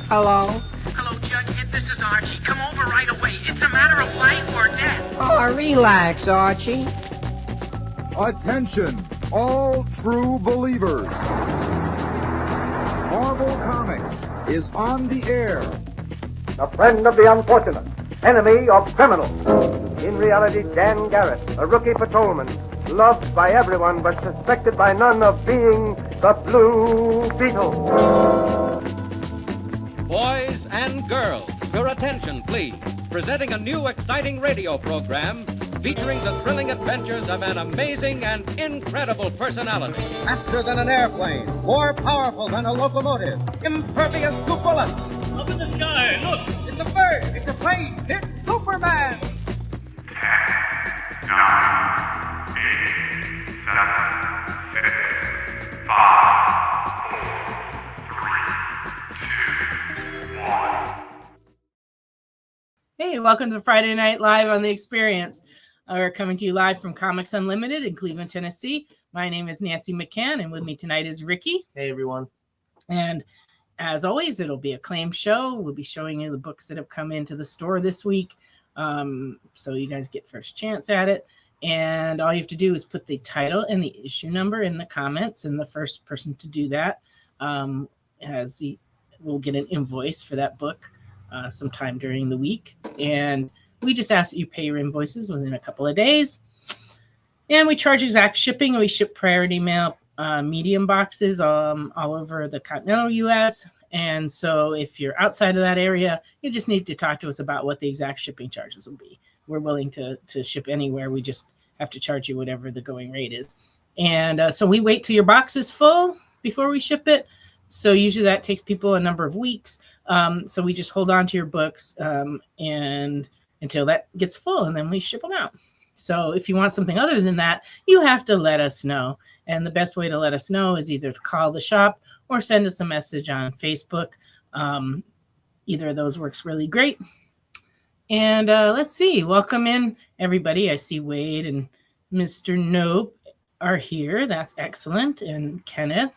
Hello? Hello, Jughead. This is Archie. Come over right away. It's a matter of life or death. Oh, relax, Archie. Attention, all true believers. Marvel Comics is on the air. A friend of the unfortunate, enemy of criminals. In reality, Dan Garrett, a rookie patrolman, loved by everyone but suspected by none of being the Blue Beetle. Boys and girls, your attention, please. Presenting a new exciting radio program featuring the thrilling adventures of an amazing and incredible personality. Faster than an airplane, more powerful than a locomotive, impervious to bullets. Up in the sky, look! It's a bird! It's a plane! It's Superman! 10, 9, 8, 7, 6, 5, 4, 3, 2, 1. Hey, welcome to Friday Night Live on The Experience. We're coming to you live from Comics Unlimited in Cleveland, Tennessee. My name is Nancy McCann, and with me tonight is Ricky. Hey, everyone. And as always, it'll be a claim show. We'll be showing you the books that have come into the store this week, so you guys get first chance at it. And all you have to do is put the title and the issue number in the comments, and the first person to do that will get an invoice for that book sometime during the week. And we just ask that you pay your invoices within a couple of days. And we charge exact shipping. We ship priority mail medium boxes all over the continental U.S. And so if you're outside of that area, you just need to talk to us about what the exact shipping charges will be. We're willing to ship anywhere. We just have to charge you whatever the going rate is. And so we wait till your box is full before we ship it. So usually that takes people a number of weeks. So we just hold on to your books and until that gets full, and then we ship them out. So if you want something other than that, you have to let us know. And the best way to let us know is either to call the shop or send us a message on Facebook. Either of those works really great. And let's see. Welcome in, everybody. I see Wade and Mr. Nope are here. That's excellent. And Kenneth.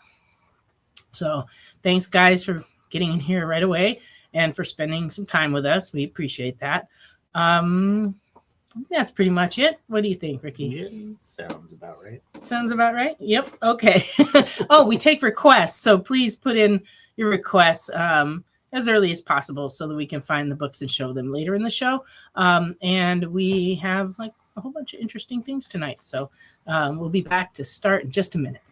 So thanks, guys, for getting in here right away and for spending some time with us. We appreciate that. That's pretty much it. What do you think, Ricky? Yeah, sounds about right. Sounds about right? Yep. Okay. Oh, we take requests. So please put in your requests as early as possible so that we can find the books and show them later in the show. And we have like a whole bunch of interesting things tonight. So we'll be back to start in just a minute.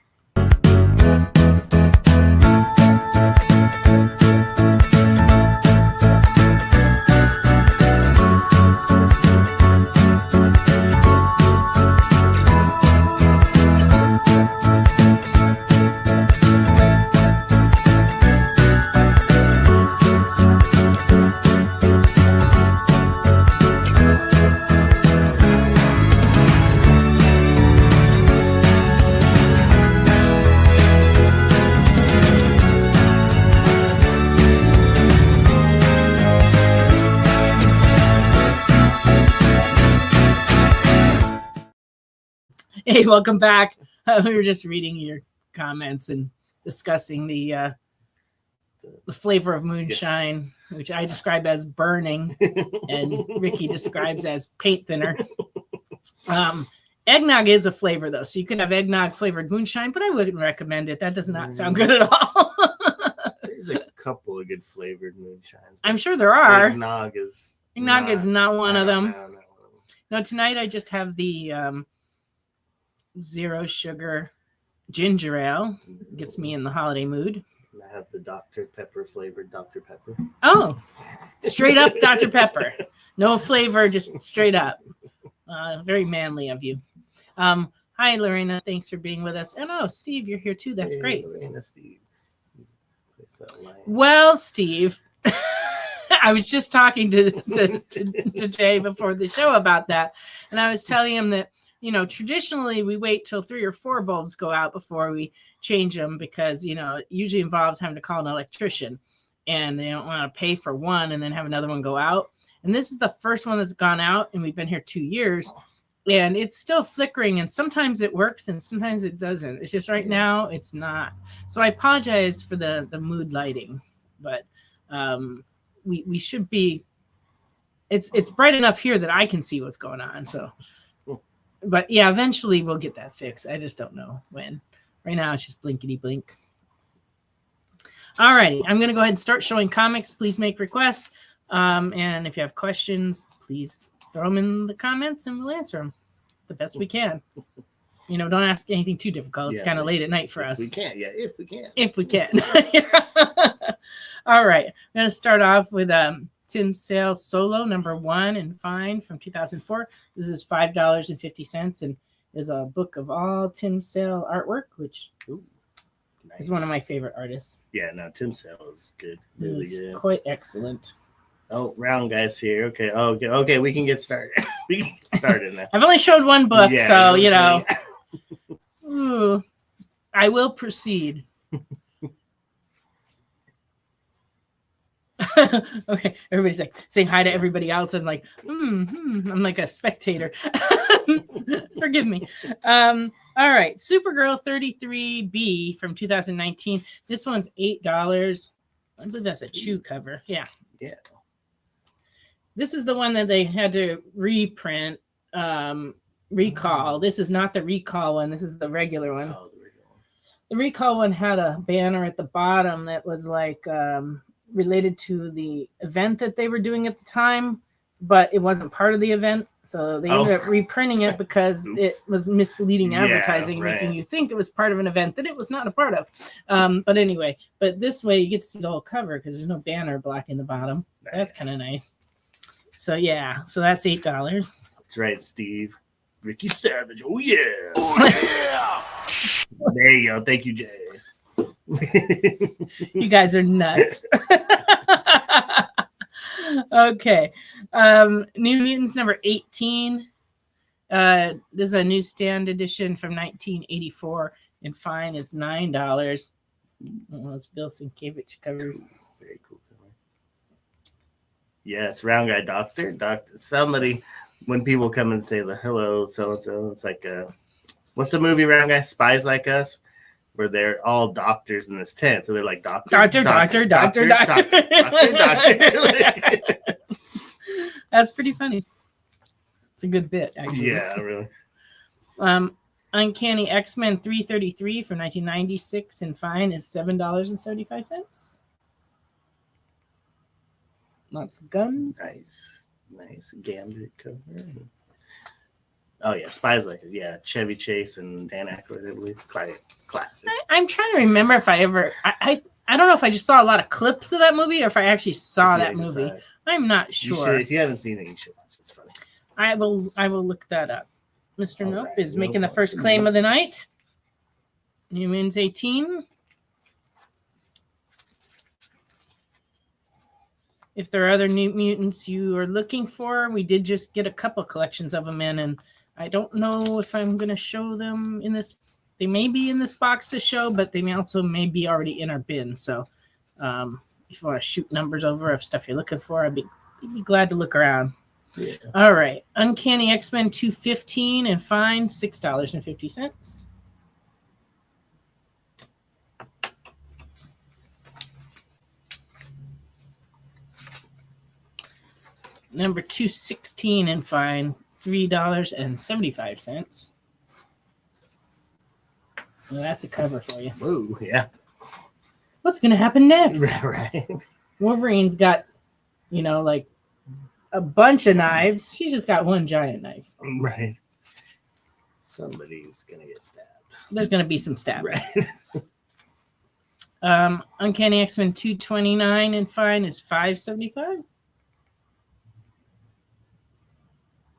Hey, welcome back. We were just reading your comments and discussing the flavor of moonshine, which I describe as burning, and Ricky describes as paint thinner. Eggnog is a flavor, though, so you can have eggnog flavored moonshine, but I wouldn't recommend it. That does not sound good at all. There's a couple of good flavored moonshines. I'm sure there are. Eggnog is not one of them. No. No, tonight I just have the zero sugar ginger ale. Gets me in the holiday mood. I have the Dr. Pepper flavored Dr. Pepper. Oh, straight up Dr. Pepper. No flavor, just straight up. Very manly of you. Hi, Lorena. Thanks for being with us. And Steve, you're here too. That's great. Lorena, Steve. Well, Steve, I was just talking to Jay before the show about that. And I was telling him that, traditionally we wait till 3 or 4 bulbs go out before we change them because, it usually involves having to call an electrician and they don't want to pay for one and then have another one go out. And this is the first one that's gone out and we've been here 2 years and it's still flickering and sometimes it works and sometimes it doesn't. It's just right now it's not. So I apologize for the mood lighting, but We should be. It's bright enough here that I can see what's going on. So, but yeah, eventually we'll get that fixed. I just don't know when. Right now it's just blinkety blink. All righty, I'm going to go ahead and start showing comics. Please make requests. And if you have questions, please throw them in the comments and we'll answer them the best we can. Don't ask anything too difficult. It's kind of late at night for us. We can, if we can. If we can. All right, I'm going to start off with Tim Sale Solo #1 and Fine from 2004. This is $5.50 and is a book of all Tim Sale artwork, which is one of my favorite artists. Yeah, no, Tim Sale is good. Really good. Quite excellent. Oh, round guy's here. Okay. Okay, we can get started. We can get started now. I've only showed one book, so Ooh, I will proceed. Okay, everybody's like saying hi to everybody else. I'm like, I'm like a spectator. Forgive me. All right, Supergirl 33B from 2019. This one's $8. I believe that's a chew cover. Yeah. This is the one that they had to reprint, recall. This is not the recall one. This is the regular one. Oh, the regular one. The recall one had a banner at the bottom that was like related to the event that they were doing at the time, but it wasn't part of the event. So they ended up reprinting it because it was misleading advertising, making you think it was part of an event that it was not a part of. But anyway, this way you get to see the whole cover because there's no banner blocking the bottom. So that's kind of nice. So yeah, so that's $8. That's right, Steve. Ricky Savage. Oh yeah. Oh yeah. There you go. Thank you, Jay. You guys are nuts. Okay. New Mutants #18. This is a newsstand edition from 1984, and Fine is $9. Well, it's Bill Sienkiewicz covers. Very cool cover. Yes, round guy, doctor. Somebody, when people come and say the hello, so and so, it's like what's the movie, round guy? Spies Like Us, where they're all doctors in this tent. So they're like doctor. That's pretty funny. It's a good bit, actually. Yeah, really. Uncanny X-Men 333 from 1996 and Fine is $7.75. Lots of guns. Nice Gambit cover. Oh yeah, Spies Like It. Yeah, Chevy Chase and Dan Aykroyd, I believe. Classic. I'm trying to remember if I ever. I don't know if I just saw a lot of clips of that movie or if I actually saw that movie. I'm not sure. If you haven't seen it, you should watch it. It's funny. I will look that up. Mr. Nope is making the first claim of the night. New Mutants 18. If there are other New Mutants you are looking for, we did just get a couple collections of them in, and I don't know if I'm going to show them in this. They may be in this box to show, but they may be already in our bin. So if you want to shoot numbers over of stuff you're looking for, I'd be glad to look around. Yeah. All right. Uncanny X-Men 215 and Fine, $6.50. Number 216 and Fine, $3.75. Well, that's a cover for you. Whoa, yeah. What's going to happen next? Right. Wolverine's got, like a bunch of knives. She's just got one giant knife. Right. Somebody's going to get stabbed. There's going to be some stabbing. Right. Uncanny X-Men 229 and Fine is $5.75.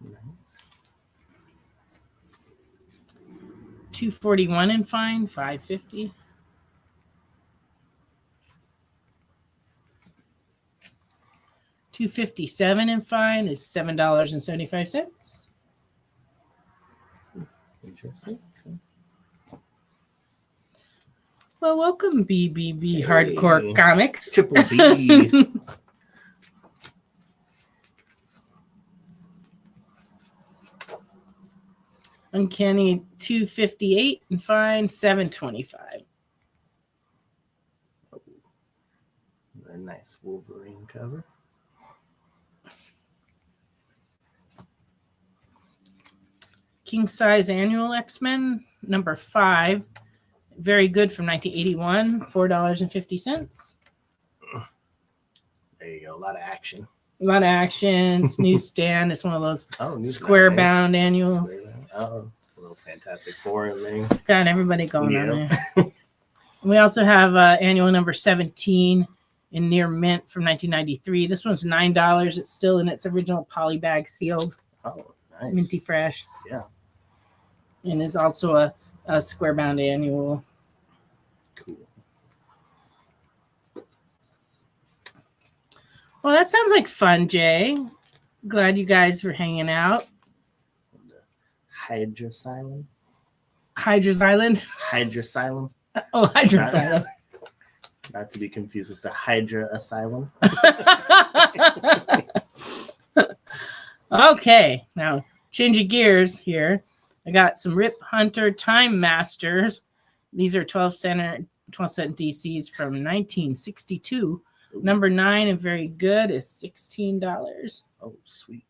Nice. 241 and Fine, $5.50. $257 and Fine is $7.75. Interesting. Well, welcome, BBB Hardcore Comics. Triple B. Uncanny 258 and Fine $7.25. Another nice Wolverine cover. King size annual X-Men number 5. Very good from 1981. $4.50. There you go. A lot of action. A lot of action. It's newsstand. It's one of those square bound annuals. Oh, a little Fantastic Four in there. Got everybody going on there. We also have annual number 17 in near mint from 1993. This one's $9. It's still in its original poly bag sealed. Oh, nice. Minty fresh. Yeah. And is also a square bound annual. Cool. Well, that sounds like fun, Jay. Glad you guys were hanging out. Hydra's Island. Hydra's Island? Hydra's Island. Oh, Hydra's Island. Not to be confused with the Hydra Asylum. Okay, now changing gears here. I got some Rip Hunter Time Masters. These are 12-cent DCs from 1962. Ooh. Number 9 and very good is $16. Oh, sweet.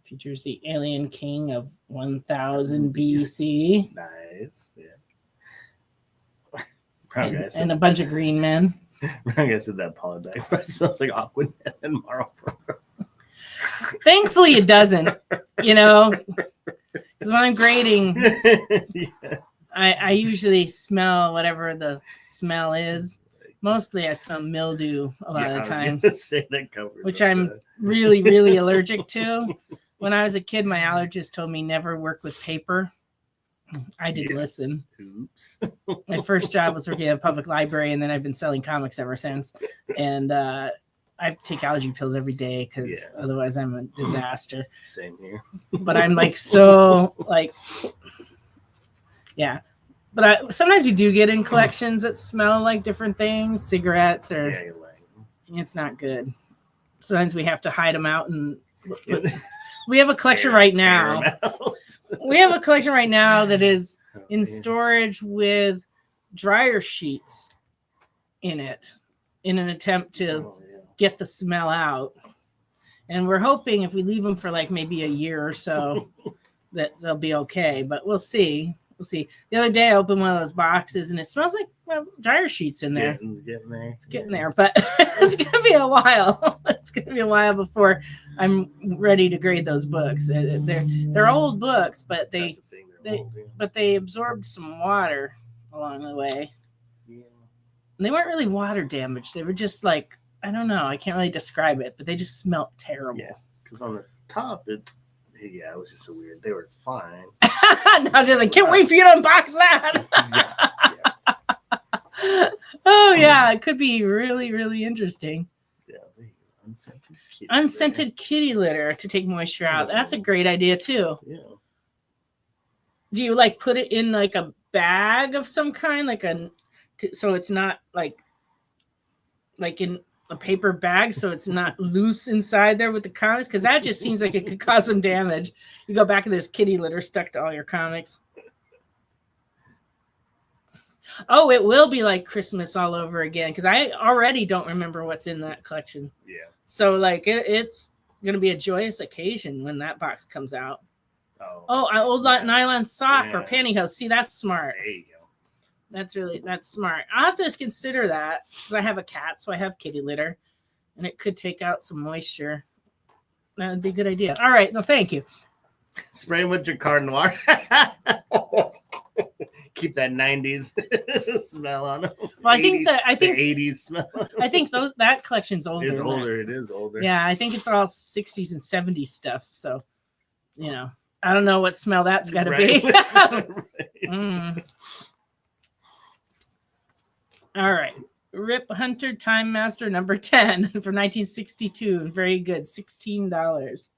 Features the Alien King of 1000 BC. Nice. Yeah. Brown guy said, and a bunch of green men. Brown guy said that Polydeck, but it smells like Aquanet and Marlboro. Thankfully, it doesn't. Because when I'm grading, yeah. I usually smell whatever the smell is. Mostly, I smell mildew a lot of the time, say that covers which I'm really, really allergic to. When I was a kid, my allergist told me never work with paper. I didn't listen. Oops. My first job was working at a public library, and then I've been selling comics ever since. And I take allergy pills every day because otherwise I'm a disaster. Same here. But I'm like yeah. But sometimes you do get in collections that smell like different things, cigarettes, or it's not good. Sometimes we have to hide them out and. We have a collection right now. We have a collection right now that is in storage with dryer sheets in it in an attempt to get the smell out. And we're hoping if we leave them for like maybe a year or so that they'll be okay. But we'll see. We'll see. The other day I opened one of those boxes and it smells like dryer sheets in there. It's getting there. It's getting there, but it's going to be a while. It's going to be a while before I'm ready to grade those books. They're old books, but they absorbed some water along the way. Yeah. And they weren't really water damaged. They were just like, I don't know. I can't really describe it, but they just smelled terrible. Yeah, because on the top, it was just so weird. They were fine. Now just like, can't wait for you to unbox that. Oh yeah, it could be really, really interesting. Yeah, unscented kitty litter to take moisture out. That's a great idea too. Yeah. Do you like put it in like a bag of some kind, so it's not like in a paper bag, so it's not loose inside there with the comics? Because that just seems like it could cause some damage. You go back and there's kitty litter stuck to all your comics. Oh, it will be like Christmas all over again because I already don't remember what's in that collection. Yeah. So like it's going to be a joyous occasion when that box comes out. Oh, an old nylon sock or pantyhose. See, that's smart. There you go. That's smart. I'll have to consider that because I have a cat, so I have kitty litter, and it could take out some moisture. That would be a good idea. All right, no, thank you. Spray them with your Card Noir. Keep that 90s smell on them. Well, I think the 80s smell. I think that collection's older. It's older. It is older. Yeah, I think it's all 60s and 70s stuff. So, I don't know what smell that's got to be. All right. Rip Hunter Time Master number 10 from 1962. Very good. $16.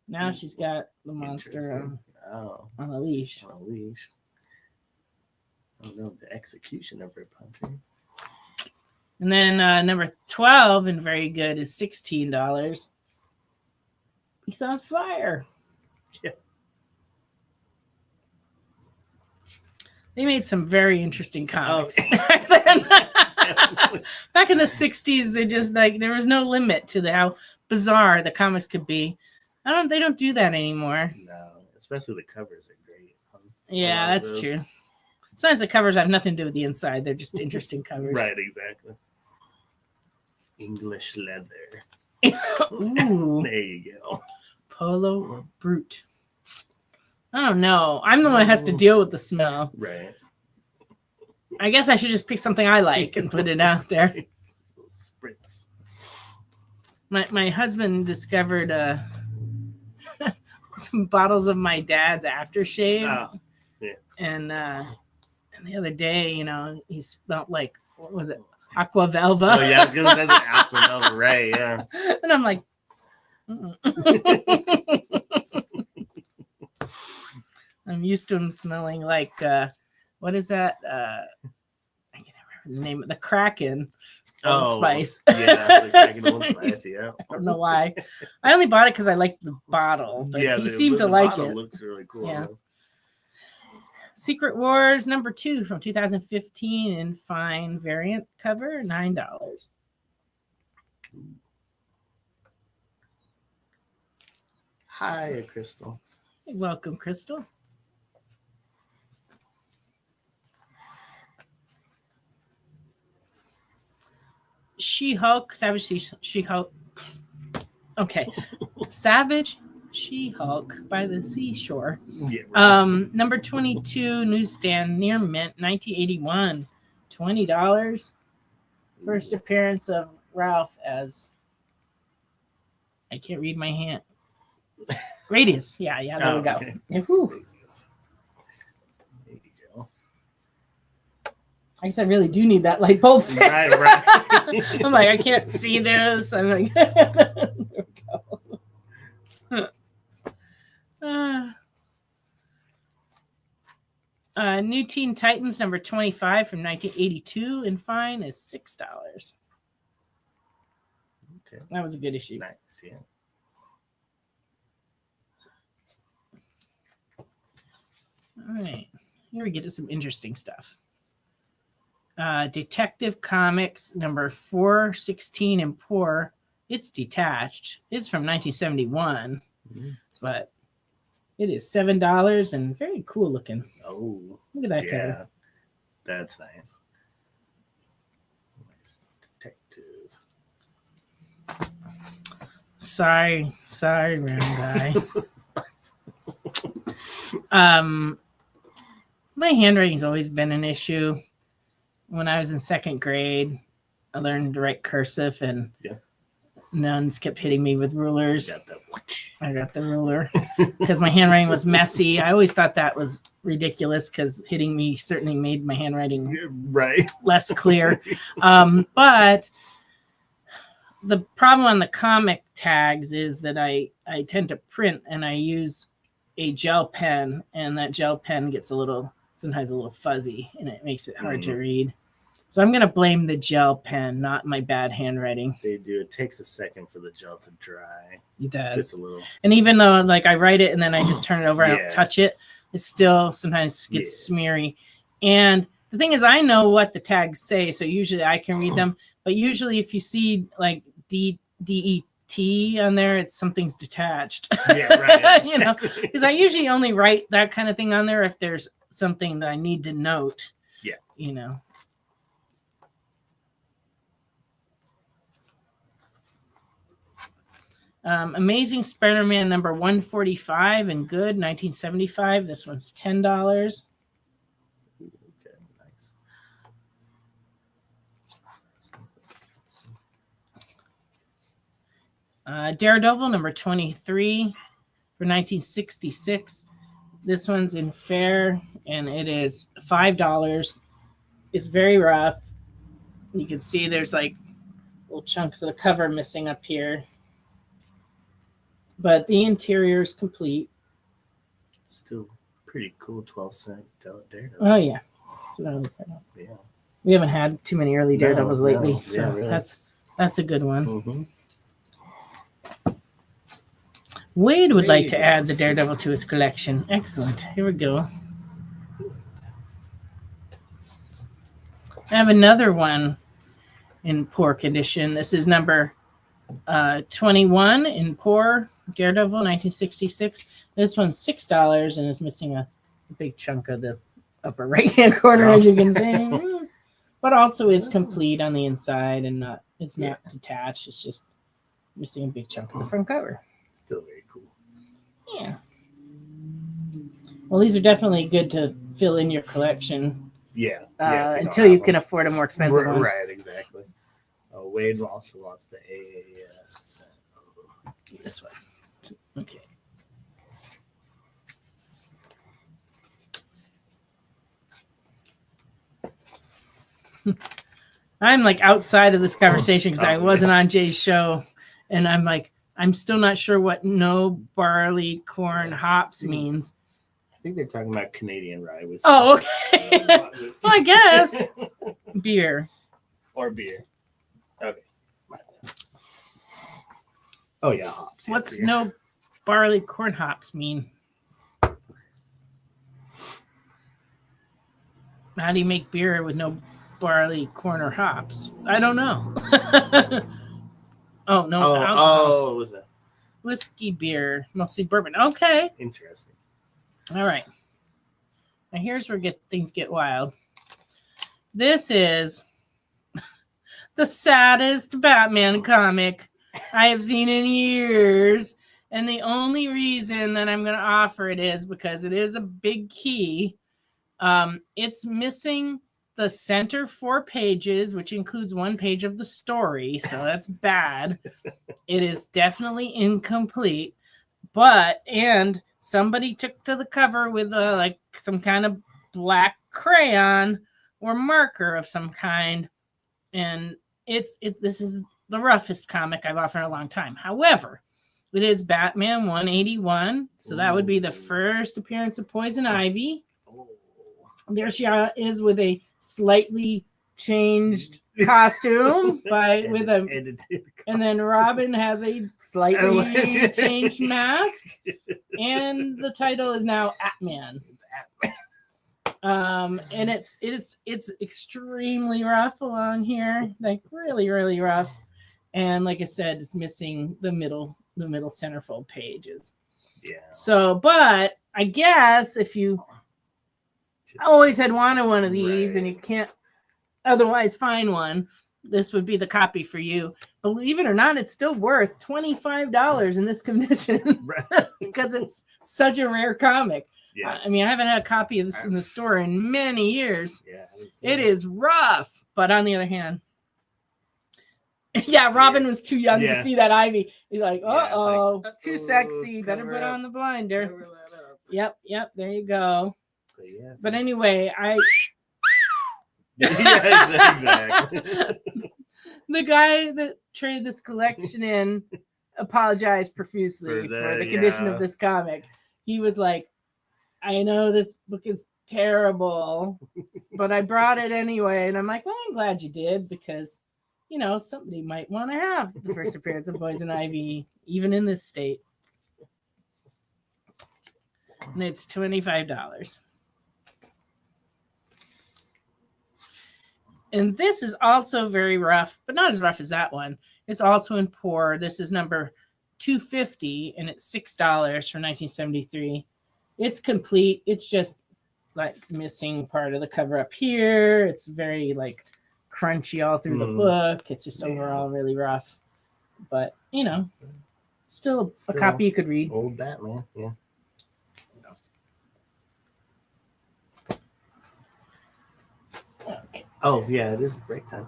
Now she's got the monster on a leash. On a leash. I don't know the execution of Rip Hunter. And then number 12 and very good is $16. He's on fire. Yeah. They made some very interesting comics back then. Back in the 60s, they just like there was no limit to how bizarre the comics could be. They don't do that anymore. No, especially the covers are great. Yeah, that's true. Sometimes the covers have nothing to do with the inside. They're just interesting covers. Right, exactly. English leather. Ooh. There you go. Polo or Brute? I don't know. I'm the one that has to deal with the smell. Right. I guess I should just pick something I like and put it out there. Spritz. My husband discovered some bottles of my dad's aftershave. Oh, yeah. And the other day, he smelled like, what was it? Aqua Velva. Oh, yeah, I was going to say Aqua Velva, right, yeah. And I'm like, I'm used to him smelling like, what is that? I can't remember the name of the Kraken Old Spice. Yeah, the Kraken Old Spice, yeah. I don't know why. I only bought it because I liked the bottle, but he seemed to like it. The looks really cool. Yeah. Secret Wars #2 from 2015 in fine variant cover, $9. Hi, Crystal. Welcome, Crystal. She-Hulk, Savage She-Hulk. Okay. Savage She-Hulk by the seashore. Yeah, right. Number 22, newsstand near mint, 1981. $20. First appearance of Ralph as I can't read my hand. Radius. Yeah, there we go. Okay. Yeah, whew. There you go. I guess I really do need that light bulb fixed. Right. I'm like, I can't see this. I'm like, there we go. New Teen Titans number 25 from 1982 in fine is $6. Okay. That was a good issue. Nice, yeah. All right. Here we get to some interesting stuff. Detective Comics number 416 in Poor. It's detached. It's from 1971, but it is $7 and very cool looking. Oh, look at that yeah. cover. That's nice. Nice detective. Sorry, round guy. My handwriting's always been an issue. When I was in second grade, I learned to write cursive, and nuns kept hitting me with rulers. I got the ruler because my handwriting was messy. I always thought that was ridiculous because hitting me certainly made my handwriting less clear. But the problem on the comic tags is that I tend to print and I use a gel pen, and that gel pen gets sometimes a little fuzzy, and it makes it hard to read. So I'm going to blame the gel pen, not my bad handwriting. They do. It takes a second for the gel to dry. It does. Just a little. And even though like I write it and then I just turn it over and I don't touch it, it still sometimes gets smeary. And the thing is, I know what the tags say, so usually I can read them. But usually if you see like DET on there, it's something's detached. Yeah, right. Because I usually only write that kind of thing on there if there's something that I need to note. Yeah. Amazing Spider-Man number 145 and good, 1975. This one's $10. Okay, nice. Daredevil number 23 for 1966. This one's in fair, and it is $5. It's very rough. You can see there's like little chunks of the cover missing up here. But the interior is complete. Still pretty cool 12-cent Daredevil. Oh, yeah. Yeah. We haven't had too many early Daredevils lately, so really. that's a good one. Mm-hmm. Wade would like to add the Daredevil to his collection. Excellent. Here we go. I have another one. in poor condition. This is number 21 in poor, Daredevil, 1966. This one's $6 and is missing a big chunk of the upper right-hand corner, as you can see. But also is complete on the inside and it's not detached. It's just missing a big chunk of the front cover. Still very cool. Yeah. Well, these are definitely good to fill in your collection. Yeah. Until you can afford a more expensive one. Right, exactly. Oh, Wade also wants the AAS. This one. Okay. I'm like outside of this conversation because I wasn't on Jay's show, and I'm like, I'm still not sure what no barley, corn, hops means. I think they're talking about Canadian rye whiskey. Oh, okay. Well, I guess beer or beer. Okay. Oh yeah, hops. What's no barley, corn, hops mean? How do you make beer with no barley, corn, or hops? I don't know. Oh, no. Oh, was it whiskey, beer, mostly bourbon. Okay. interesting? All right. Now here's where things get wild. This is the saddest Batman comic I have seen in years. And the only reason that I'm going to offer it is because it is a big key. It's missing the center 4 pages, which includes 1 page of the story. So that's bad. It is definitely incomplete. And somebody took to the cover with like some kind of black crayon or marker of some kind. And this is the roughest comic I've offered in a long time. However, it is Batman 181. So that would be the first appearance of Poison Ivy. There she is with a slightly changed costume and then Robin has a slightly changed mask, and the title is now Atman. And it's extremely rough along here, like really, really rough. And like I said, it's missing the middle centerfold pages. Yeah. So, but I guess if you always had wanted one of these and you can't otherwise find one, this would be the copy for you. Believe it or not, it's still worth $25 in this condition because it's such a rare comic. Yeah. I mean, I haven't had a copy of this in the store in many years. Yeah, it is rough, but on the other hand, yeah, Robin was too young to see that Ivy. He's like, like, too sexy. Better put on the blinder. Yep, there you go. Yeah. But anyway, exactly. The guy that traded this collection in apologized profusely for the condition of this comic. He was like, I know this book is terrible, but I brought it anyway. And I'm like, well, I'm glad you did because, somebody might want to have the first appearance of Poison Ivy, even in this state. And it's $25. And this is also very rough, but not as rough as that one. It's also in poor. This is number 250, and it's $6 for 1973. It's complete. It's just like missing part of the cover up here. It's very like crunchy all through the book. It's just overall really rough. But, still a copy you could read. Old Batman, yeah. Okay. Oh, yeah, it is break time.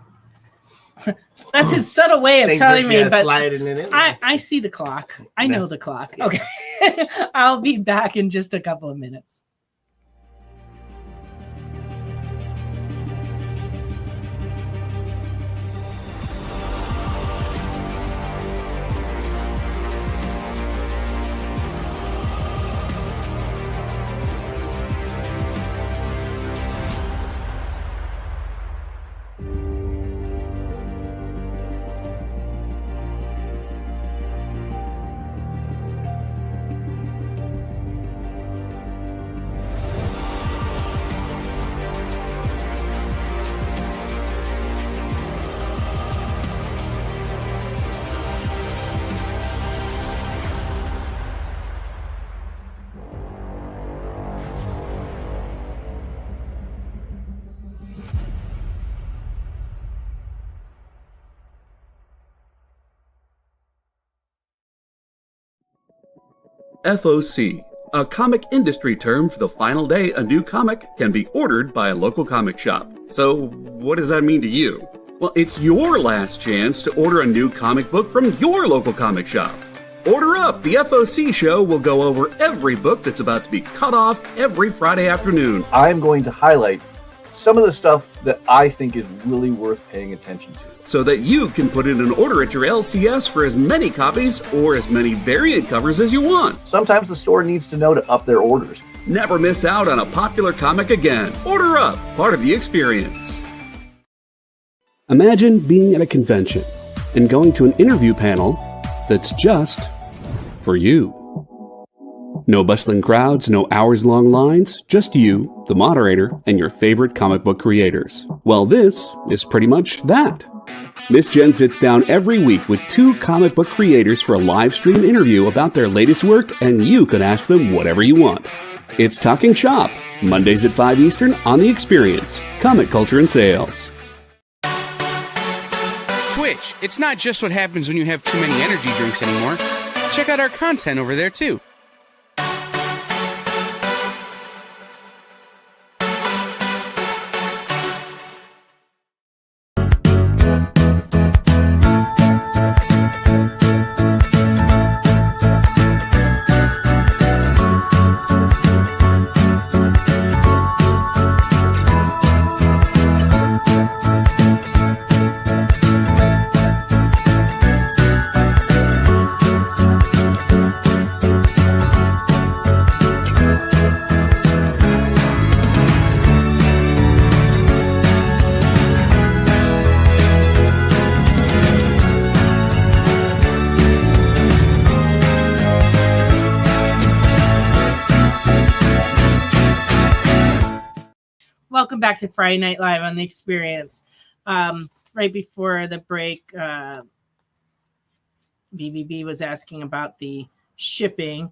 That's his subtle way of telling me, but sliding it in. I see the clock. I know the clock. Okay. I'll be back in just a couple of minutes. FOC, a comic industry term for the final day a new comic can be ordered by a local comic shop. So, what does that mean to you? Well, it's your last chance to order a new comic book from your local comic shop. Order up! The FOC show will go over every book that's about to be cut off every Friday afternoon. I'm going to highlight some of the stuff that I think is really worth paying attention to, so that you can put in an order at your LCS for as many copies or as many variant covers as you want. Sometimes the store needs to know to up their orders. Never miss out on a popular comic again. Order up, part of the experience. Imagine being at a convention and going to an interview panel that's just for you. No bustling crowds, no hours-long lines, just you, the moderator, and your favorite comic book creators. Well, this is pretty much that. Miss Jen sits down every week with 2 comic book creators for a live stream interview about their latest work, and you can ask them whatever you want. It's Talking Shop, Mondays at 5 Eastern on The Experience, Comic Culture and Sales. Twitch, it's not just what happens when you have too many energy drinks anymore. Check out our content over there, too. Welcome back to Friday Night Live on The Experience. Right before the break, BBB was asking about the shipping.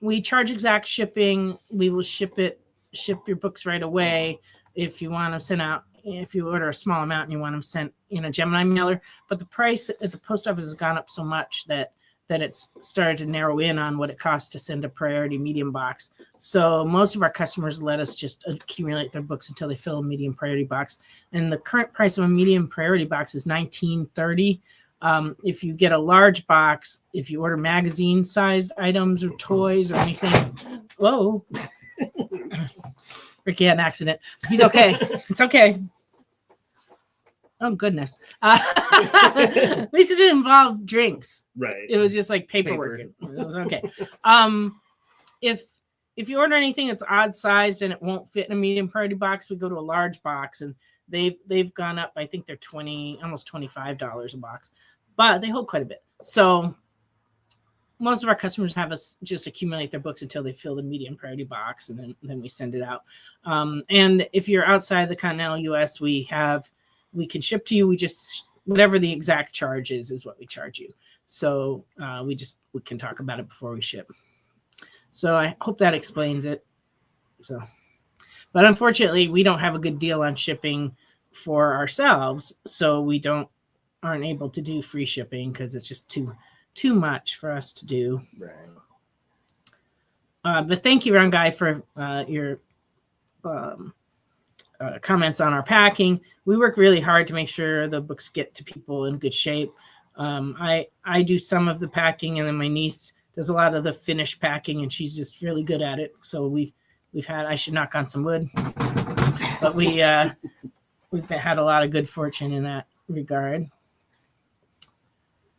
We charge exact shipping. We will ship your books right away if you want them sent out. If you order a small amount and you want them sent in a Gemini mailer. But the price at the post office has gone up so much that it's started to narrow in on what it costs to send a priority medium box. So most of our customers let us just accumulate their books until they fill a medium priority box. And the current price of a medium priority box is $19.30. If you get a large box, if you order magazine-sized items or toys or anything, whoa, Ricky had an accident. He's okay. It's okay. Oh, goodness. At least it didn't involve drinks. Right. It was just like paperwork. It was okay. If you order anything that's odd sized and it won't fit in a medium priority box, we go to a large box, and they've gone up. I think they're almost $25 a box, but they hold quite a bit. So most of our customers have us just accumulate their books until they fill the medium priority box, and then we send it out. And if you're outside the continental US, we can ship to you. We just, whatever the exact charge is what we charge you. So we can talk about it before we ship. So I hope that explains it. But unfortunately, we don't have a good deal on shipping for ourselves. So we aren't able to do free shipping because it's just too much for us to do. Right. But thank you, Ron Guy, for your comments on our packing. We work really hard to make sure the books get to people in good shape. I do some of the packing, and then my niece does a lot of the finished packing, and she's just really good at it. So we've had, I should knock on some wood, but we've had a lot of good fortune in that regard.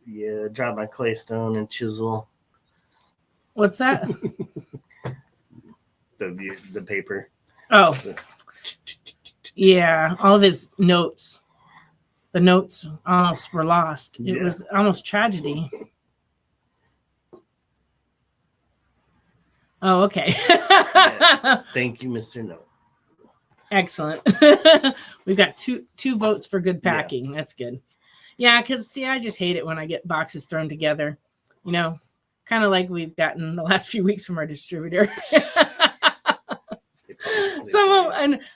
Yeah, drop my claystone and chisel. What's that? the paper. Oh, yeah, all of his notes. The notes almost were lost. It was almost tragedy. Oh, okay. Yes. Thank you, Mr. Note. Excellent. We've got two votes for good packing. Yeah. That's good. Yeah, because I just hate it when I get boxes thrown together. Kind of like we've gotten the last few weeks from our distributor.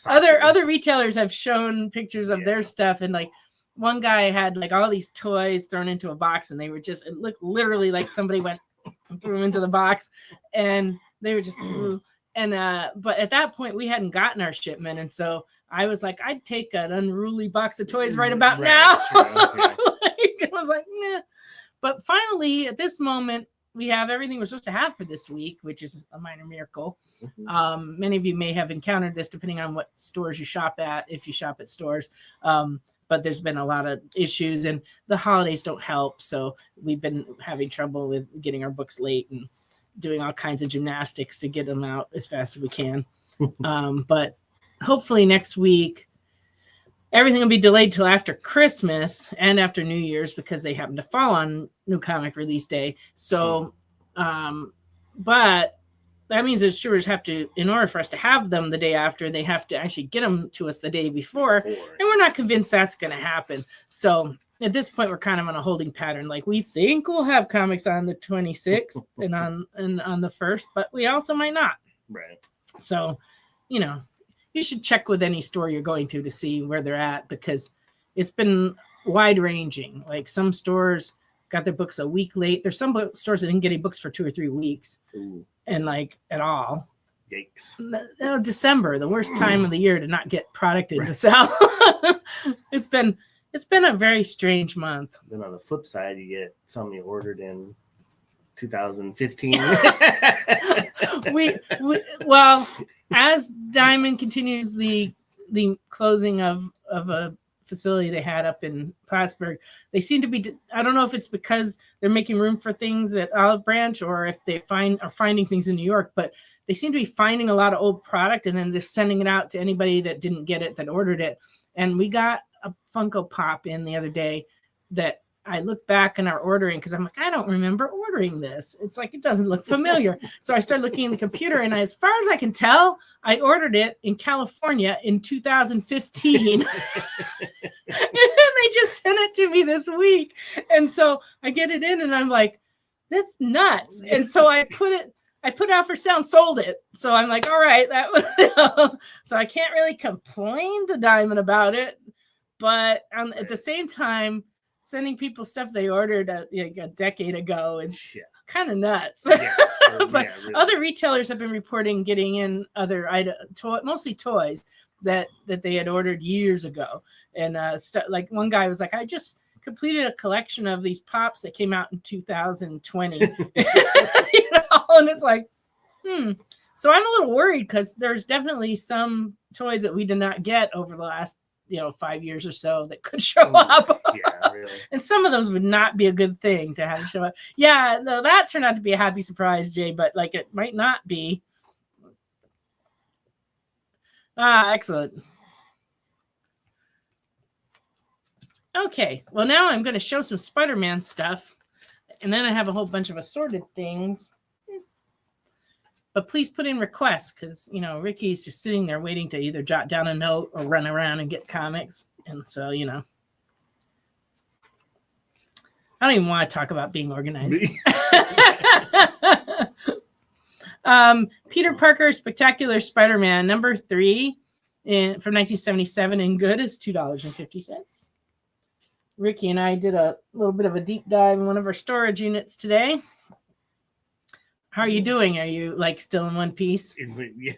Other retailers have shown pictures of their stuff, and like one guy had like all these toys thrown into a box, and they were it looked literally like somebody went threw them into the box, and they were just but at that point we hadn't gotten our shipment, and so I was like, I'd take an unruly box of toys right about now. I was like, nah. But finally, at this moment, we have everything we're supposed to have for this week, which is a minor miracle. Many of you may have encountered this depending on what stores you shop at, if you shop at stores. But there's been a lot of issues, and the holidays don't help. So we've been having trouble with getting our books late and doing all kinds of gymnastics to get them out as fast as we can. But hopefully next week, everything will be delayed till after Christmas and after New Year's because they happen to fall on New Comic Release Day. So, but that means that stores have to, in order for us to have them the day after, they have to actually get them to us the day before. And we're not convinced that's going to happen. So at this point, we're kind of on a holding pattern. Like, we think we'll have comics on the 26th and on the 1st, but we also might not. Right. So, you know, you should check with any store you're going to see where they're at, because it's been wide ranging. Like, some stores got their books a week late. There's some stores that didn't get any books for 2 or 3 weeks. Ooh. And like at all. Yikes. No, December, the worst time of the year to not get product in to sell. It's been a very strange month. Then on the flip side, you get some you ordered in 2015. Well, as Diamond continues the closing of a facility they had up in Plattsburgh, they seem to be, I don't know if it's because they're making room for things at Olive Branch or if they are finding things in New York, but they seem to be finding a lot of old product and then they're sending it out to anybody that didn't get it, that ordered it. And we got a Funko Pop in the other day that I looked back in our ordering because I'm like, I don't remember ordering this. It's like, it doesn't look familiar. So I started looking in the computer, and as far as I can tell, I ordered it in California in 2015. And they just sent it to me this week. And so I get it in and I'm like, that's nuts. And so I put it out for sale and sold it. So I'm like, all right, that was, so I can't really complain to Diamond about it. But at the same time, sending people stuff they ordered a decade ago is kind of nuts. But really, other retailers have been reporting getting in other mostly toys that they had ordered years ago. And like one guy was like, I just completed a collection of these pops that came out in 2020. And it's like, So I'm a little worried because there's definitely some toys that we did not get over the last 5 years or so that could show up. Yeah, really. And some of those would not be a good thing to have show up. Yeah, no, that turned out to be a happy surprise, Jay, but like it might not be. Excellent. Okay, well now I'm going to show some Spider-Man stuff, and then I have a whole bunch of assorted things. But please put in requests because, Ricky's just sitting there waiting to either jot down a note or run around and get comics. And so, I don't even want to talk about being organized. Peter Parker Spectacular Spider-Man number 3 from 1977 in good is $2.50. Ricky and I did a little bit of a deep dive in one of our storage units today. How are you doing? Are you still in one piece? Yeah.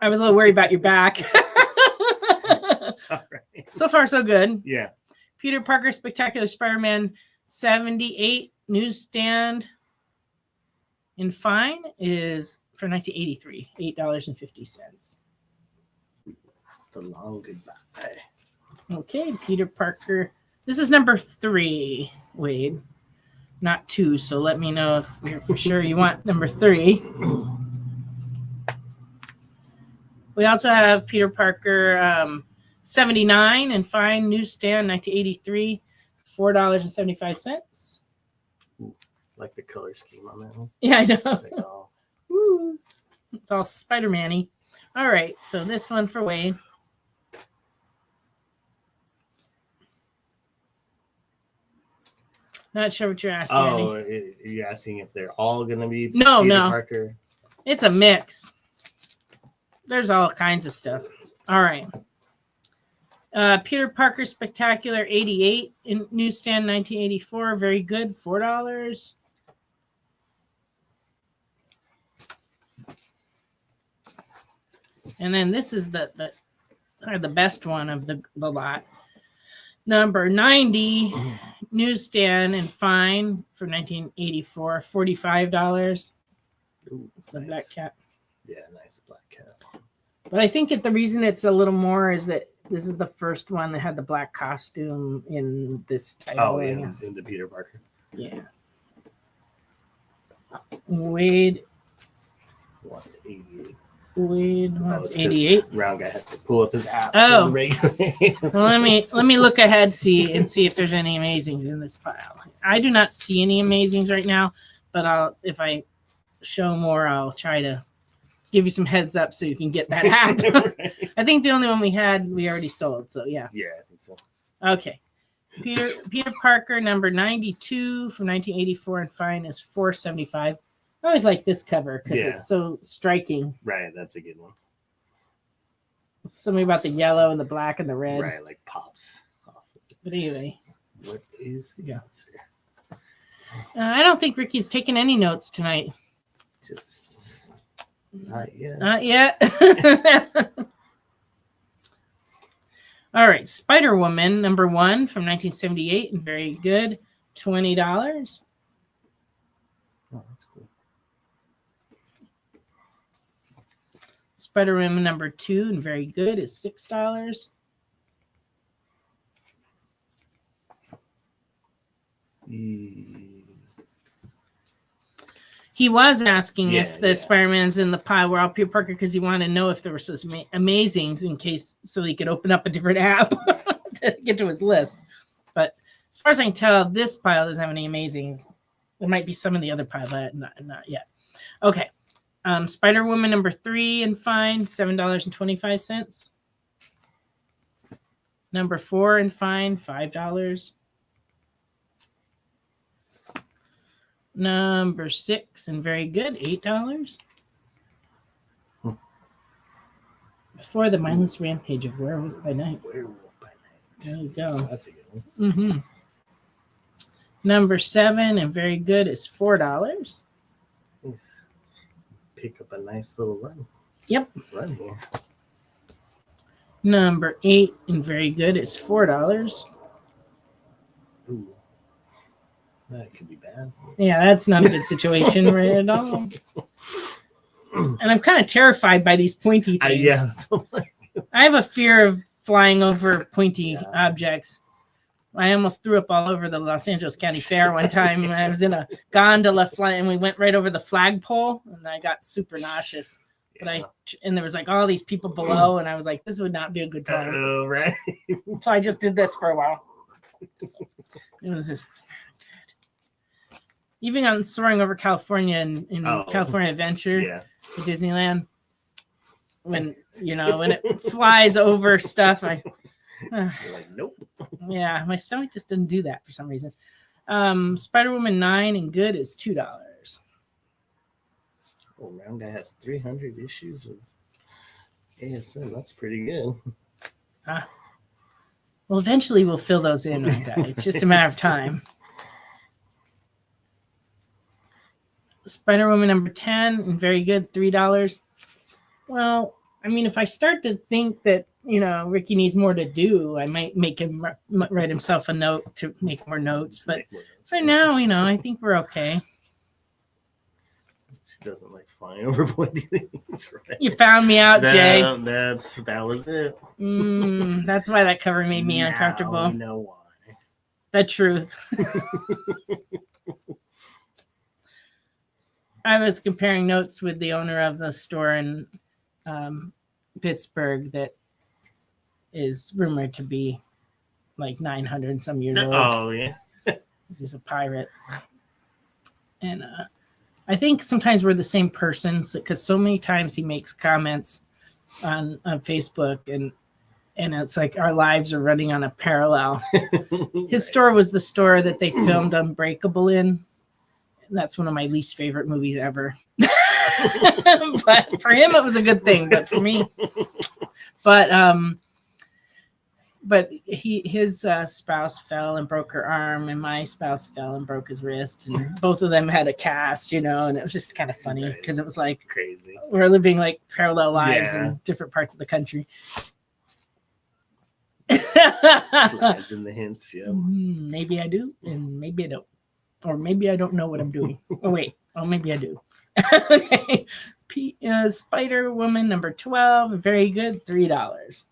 I was a little worried about your back. It's all right. So far, so good. Yeah. Peter Parker Spectacular Spider-Man 78 newsstand in fine is for 1983, $8.50. The long goodbye. Okay, Peter Parker. This is number 3, Wade. Not 2, so let me know if you're for sure you want number 3. We also have Peter Parker 79 and fine newsstand 1983, $4.75. Like the color scheme on that one. Yeah, I know. It's all Spider-Man-y. All right, so this one for Wade. Not sure what you're asking. Oh, are you asking if they're all going to be No. Parker? It's a mix. There's all kinds of stuff. All right. Peter Parker Spectacular 88 in newsstand 1984. Very good. $4. And then this is the best one of the lot. Number 90, newsstand and fine for 1984, $45. Ooh, it's the black cat. Yeah, nice black cat. But I think the reason it's a little more is that this is the first one that had the black costume in this title. Oh, yeah, in the Peter Parker. Yeah. Wade. What's 88? Wade, what's 88? Round guy has to pull up his app. Oh. Well, let me look ahead, see if there's any amazings in this file. I do not see any amazings right now, but if I show more, I'll try to give you some heads up so you can get that app. Right. I think the only one we already sold, so yeah. Yeah, I think so. Okay. Peter Parker, number 92 from 1984 and fine is $4.75. I always like this cover because it's so striking. Right, that's a good one. It's something about the yellow and the black and the red. Right, like pops off. But anyway. What is the answer? I don't think Ricky's taken any notes tonight. Just not yet. Not yet. All right, Spider-Woman, number 1 from 1978, and very good, $20. Oh, that's cool. Spider-Woman number 2, and very good, is $6. He was asking if the Spider-Man's in the pile were all Peter Parker because he wanted to know if there were some amazings in case so he could open up a different app to get to his list. But as far as I can tell, this pile doesn't have any amazings. There might be some in the other pile, but not yet. Okay. Spider-Woman number 3 and fine, $7.25. Number 4 and fine, $5. Number 6 and very good, $8. Before the mindless rampage of Werewolf by Night. Werewolf by Night. There you go. That's a good one. Mm-hmm. Number 7 and very good is $4. Pick up a nice little run. Yep. Run here. Number 8 and very good is $4. Ooh. That could be bad. Yeah, that's not a good situation right at all. And I'm kind of terrified by these pointy things. Yeah. I have a fear of flying over pointy objects. I almost threw up all over the Los Angeles County Fair one time. I was in a gondola flying, and we went right over the flagpole, and I got super nauseous. But and there was like all these people below, and I was like, this would not be a good time. Oh, right. So I just did this for a while. It was just even on soaring over California in California Adventure, to Disneyland, when it flies over stuff, you're like, nope. Yeah, my stomach just didn't do that for some reason. Spider-Woman 9 and good is $2. Oh, Round Guy has 300 issues of ASM. That's pretty good. Well, eventually we'll fill those in, Round Guy. It's just a matter of time. Spider-Woman number 10 and very good, $3. Well, I mean, if I start to think that Ricky needs more to do, I might make him write himself a note to make more notes. But for now, I think we're okay. She doesn't like flying over pointy things, right? You found me out, Jay. That was it. That's why that cover made me uncomfortable. I know why. The truth. I was comparing notes with the owner of the store in Pittsburgh that is rumored to be like 900 some years old. Oh, yeah. He's a pirate. And I think sometimes we're the same person because so many times he makes comments on Facebook and it's like our lives are running on a parallel. His store was the store that they filmed Unbreakable in. That's one of my least favorite movies ever. But for him, it was a good thing. But for me, but his spouse fell and broke her arm, and my spouse fell and broke his wrist, and both of them had a cast, and it was just kind of funny because it was like crazy. We're living like parallel lives in different parts of the country. Slides in the hints, yeah. Maybe I do, and maybe I don't, or maybe I don't know what I'm doing. Oh wait, maybe I do. Okay. Spider Woman number 12, very good, $3.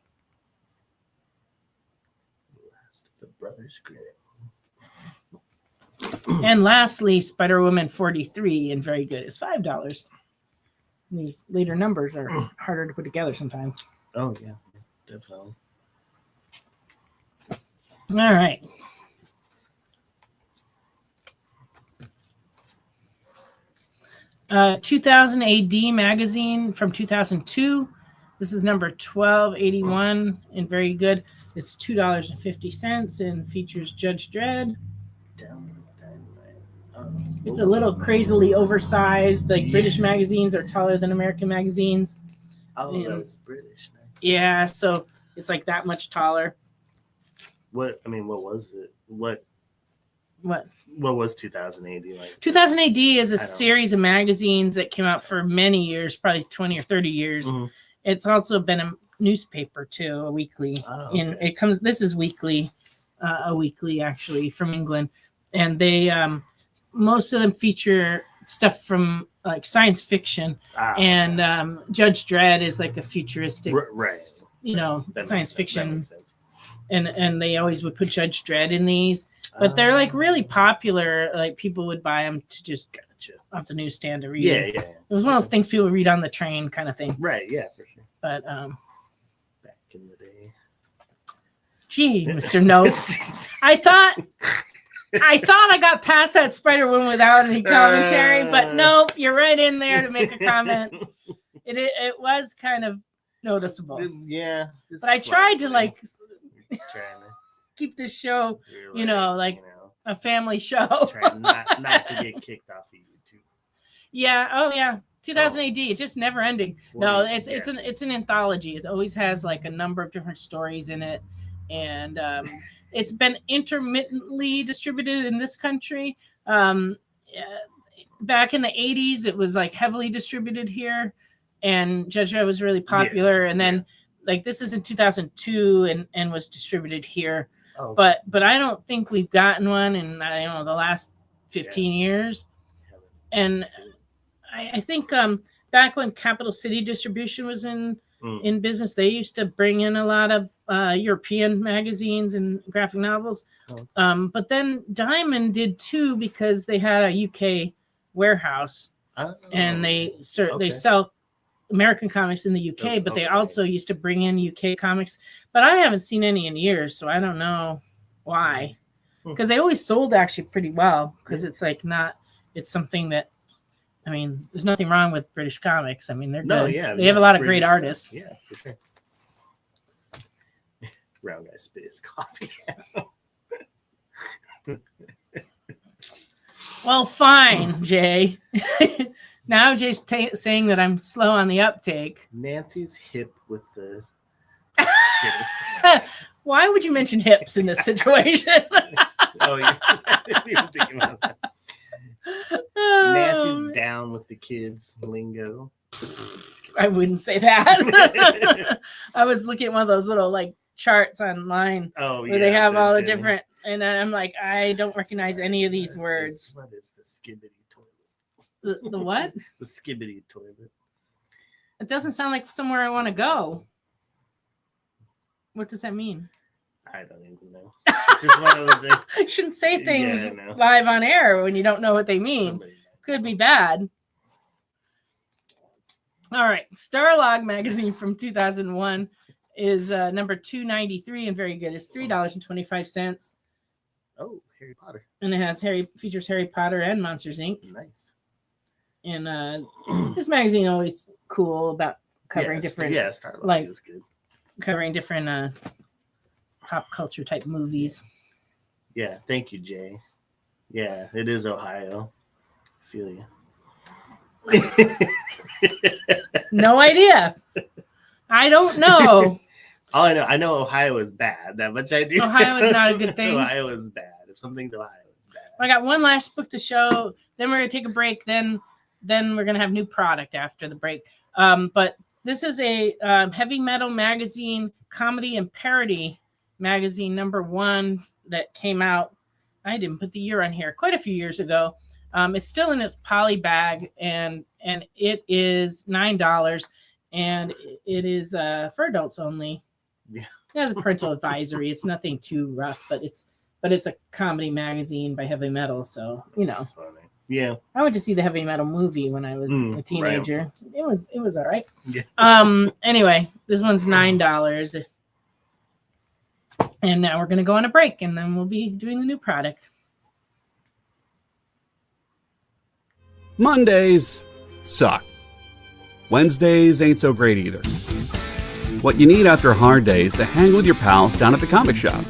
The Brothers Grimm. And lastly, Spider Woman 43, and very good, is $5. These later numbers are harder to put together sometimes. Oh yeah, definitely. All right. Uh, 2000 AD magazine from 2002. This is number 1281 and very good. It's $2.50 and features Judge Dredd. It's a little crazily oversized. Like British magazines are taller than American magazines. Oh, that was British. Nice. Yeah, so it's like that much taller. What was it? What was 2000 AD like? 2000 AD is a series of magazines that came out for many years, probably 20 or 30 years. Mm-hmm. It's also been a newspaper too, a weekly. Oh, okay. And it comes. This is weekly, a weekly actually from England, and they most of them feature stuff from like science fiction, and Judge Dredd is like a futuristic, science fiction. And they always would put Judge Dredd in these, but they're like really popular. Like people would buy them to just off the newsstand to read. Yeah. It was one of those things people read on the train, kind of thing. Right. Yeah, for sure. But back in the day. Gee, Mr. Notes, I thought I got past that Spider Woman without any commentary, but nope, you're right in there to make a comment. It was kind of noticeable. Yeah. But I tried to like keep this show, a family show. Trying not to get kicked off of YouTube. Yeah. Oh yeah. 2000 AD. It's just never ending. No, it's an anthology. It always has like a number of different stories in it, and it's been intermittently distributed in this country. Back in the 80s, it was like heavily distributed here, and Judge Dredd was really popular. And then like this is in 2002 and was distributed here. Oh. But I don't think we've gotten one in the last 15 years. And I think back when Capital City Distribution was in business, they used to bring in a lot of European magazines and graphic novels. Oh. But then Diamond did too, because they had a UK warehouse, and they sell American comics in the UK, but they also used to bring in UK comics. But I haven't seen any in years, so I don't know why. Because they always sold actually pretty well, because it's like it's something that, there's nothing wrong with British comics. They're good. They have a lot of great artists. Yeah, for sure. Round guy spit his coffee. Well, fine, Jay. Now Jay's saying that I'm slow on the uptake. Nancy's hip with the... Why would you mention hips in this situation? Oh, yeah. I didn't even think about that. Nancy's down with the kids' lingo. I wouldn't say that. I was looking at one of those little like charts online where they have all the different, and I'm like, I don't recognize any of these words. What is the skibbity toilet? The what? The skibbity toilet. It doesn't sound like somewhere I want to go. What does that mean? I don't even know. It's just one of the things. You shouldn't say things live on air when you don't know what they mean. Could be bad. All right. Starlog magazine from 2001 is number 293 and very good. It's $3.25. Oh, Harry Potter. And it features Harry Potter and Monsters, Inc. Nice. And this magazine always cool about covering different. Yeah, Starlog is good. Covering different pop culture type movies. Yeah, thank you, Jay. Yeah, it is Ohio. I feel you. No idea. I don't know. All I know Ohio is bad. That much I do. Ohio is not a good thing. Ohio is bad. If something's Ohio, it's bad. I got one last book to show. Then we're gonna take a break. Then we're gonna have new product after the break. But this is a heavy metal magazine, comedy and parody magazine #1 that came out. I didn't put the year on here. Quite a few years ago. It's still in its poly bag, and it is $9, and it is for adults only. Yeah. It has a parental advisory. It's nothing too rough, but it's a comedy magazine by heavy metal, so That's funny. Yeah. I went to see the heavy metal movie when I was a teenager. Right. It was all right. Yeah. Anyway, this one's $9. And now we're gonna go on a break, and then we'll be doing the new product. Mondays suck. Wednesdays ain't so great either. What you need after a hard day is to hang with your pals down at the comic shop.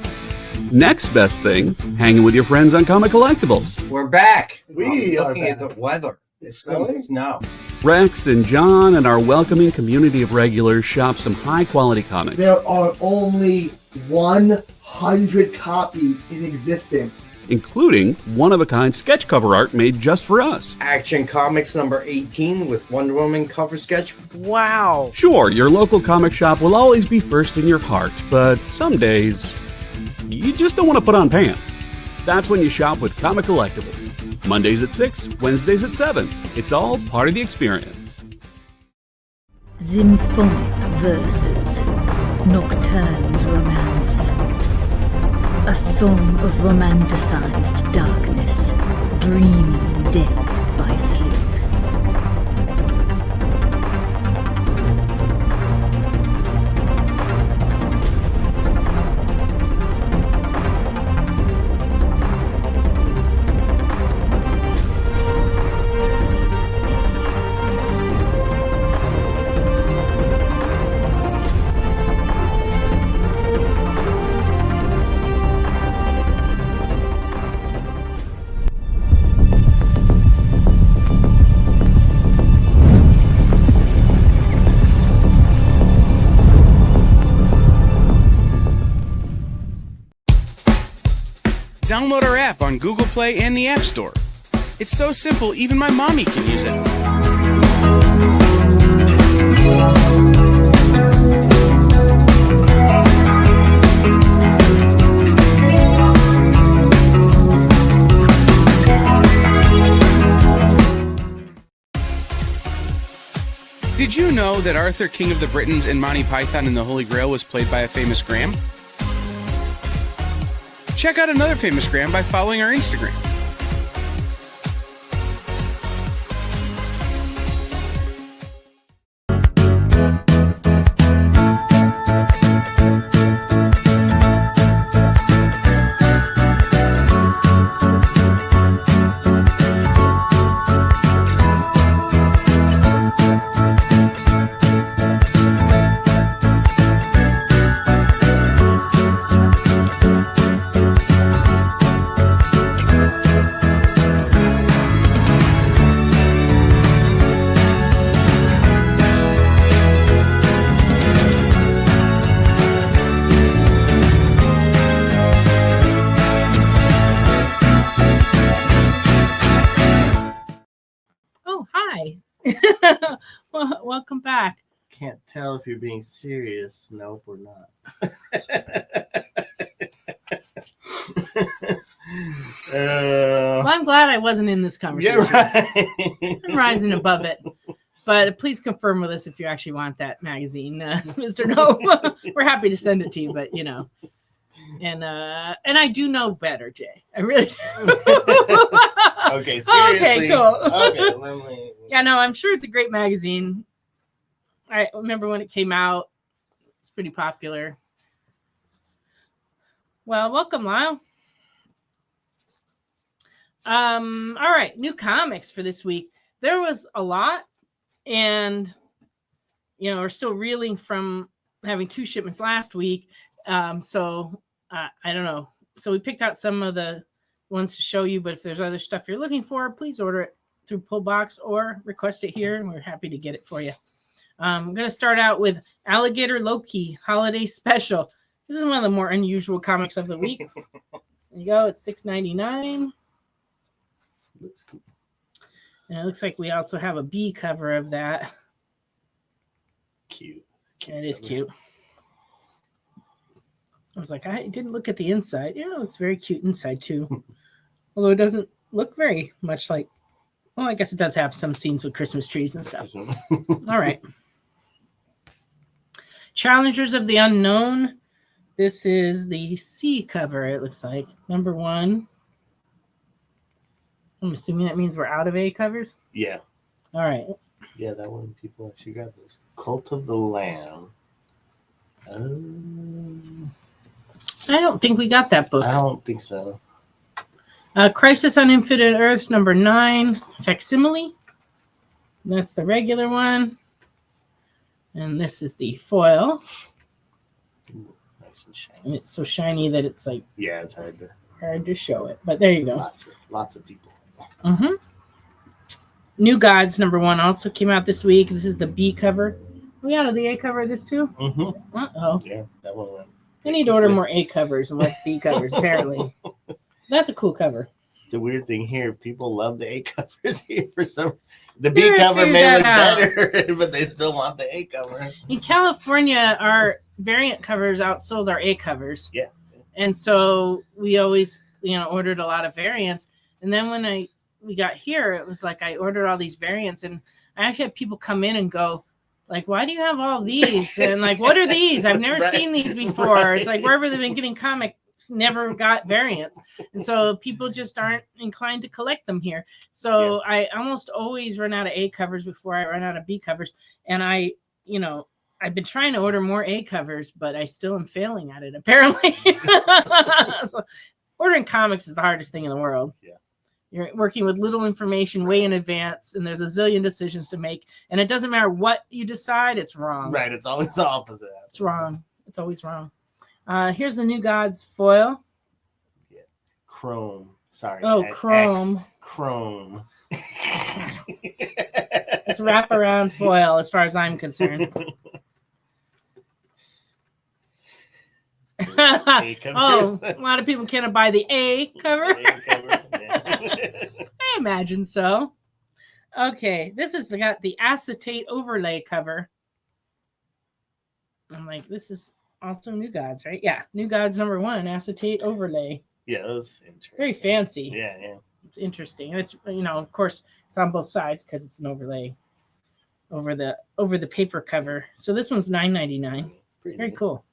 Next best thing, hanging with your friends on Comic Collectibles. We're back. We are looking at the weather. It's snowing now. Rex and John and our welcoming community of regulars shop some high-quality comics. There are only 100 copies in existence, including one-of-a-kind sketch cover art made just for us. Action Comics number 18 with Wonder Woman cover sketch. Wow. Sure, your local comic shop will always be first in your heart, but some days, you just don't want to put on pants. That's when you shop with Comic Collectibles. Mondays at 6, Wednesdays at 7. It's all part of the experience. Symphonic verses, Nocturne's romance. A song of romanticized darkness, dreaming death by sleep. Download our app on Google Play and the App Store. It's so simple, even my mommy can use it. Did you know that Arthur, King of the Britons, in Monty Python and the Holy Grail was played by a famous Graham? Check out another famous Graham by following our Instagram. Welcome back. Can't tell if you're being serious. Nope, we're not. Well, I'm glad I wasn't in this conversation. Yeah, right. I'm rising above it. But please confirm with us if you actually want that magazine, Mr. No. We're happy to send it to you, but and I do know better, Jay. I really do. Okay, seriously. Okay, cool. Okay, yeah, no, I'm sure it's a great magazine. I remember when it came out. It's pretty popular. Well, welcome, Lyle. All right, new comics for this week. There was a lot, and we're still reeling from having 2 shipments last week. So I don't know. So we picked out some of the ones to show you, but if there's other stuff you're looking for, please order it through Pull Box or request it here, and we're happy to get it for you. I'm going to start out with Alligator Loki Holiday Special. This is one of the more unusual comics of the week. There you go. It's $6.99. Looks cool. And it looks like we also have a B cover of that. Cute. It is cute. I was like, I didn't look at the inside. Yeah, it's very cute inside too. Although it doesn't look very much like, well, I guess it does have some scenes with Christmas trees and stuff. All right. Challengers of the Unknown. This is the C cover, it looks like. Number 1. I'm assuming that means we're out of A covers? Yeah. All right. Yeah, that one people actually got this. Cult of the Lamb. I don't think we got that book. I don't think so. Crisis on Infinite Earths, number 9. Facsimile. That's the regular one. And this is the foil. Ooh, nice and shiny. And it's so shiny that it's like... Yeah, it's hard to show it. But there you go. Lots of people. Mm-hmm. New Gods, number 1, also came out this week. This is the B cover. Are we out of the A cover of this too? Mm-hmm. Uh-oh. Yeah, that one went. I need to order more A covers and less B covers, apparently. That's a cool cover. It's a weird thing here. People love the A covers here for some. The B cover may look better, but they still want the A cover. In California, our variant covers outsold our A covers. Yeah. And so we always, ordered a lot of variants. And then when we got here, it was like I ordered all these variants, and I actually had people come in and go, like, why do you have all these? And like, what are these? I've never seen these before. Right. It's like wherever they've been getting comics, never got variants. And so people just aren't inclined to collect them here. So I almost always run out of A covers before I run out of B covers. And I've been trying to order more A covers, but I still am failing at it, apparently. So, ordering comics is the hardest thing in the world. Yeah. You're working with little information way in advance, and there's a zillion decisions to make. And it doesn't matter what you decide, it's wrong. Right, it's always the opposite. It's wrong. It's always wrong. Here's the New Gods foil. Yeah. Chrome. Sorry. Oh, Chrome. Chrome. It's wraparound foil as far as I'm concerned. Oh, a lot of people can't buy the A cover. I imagine so. Okay, this has got the acetate overlay cover. I'm like, this is also New Gods, right? Yeah, New Gods number 1, acetate overlay. Yeah, that was interesting. Very fancy. Yeah, yeah. It's interesting. And it's, of course, it's on both sides because it's an overlay over the paper cover. So this one's $9.99. Very cool.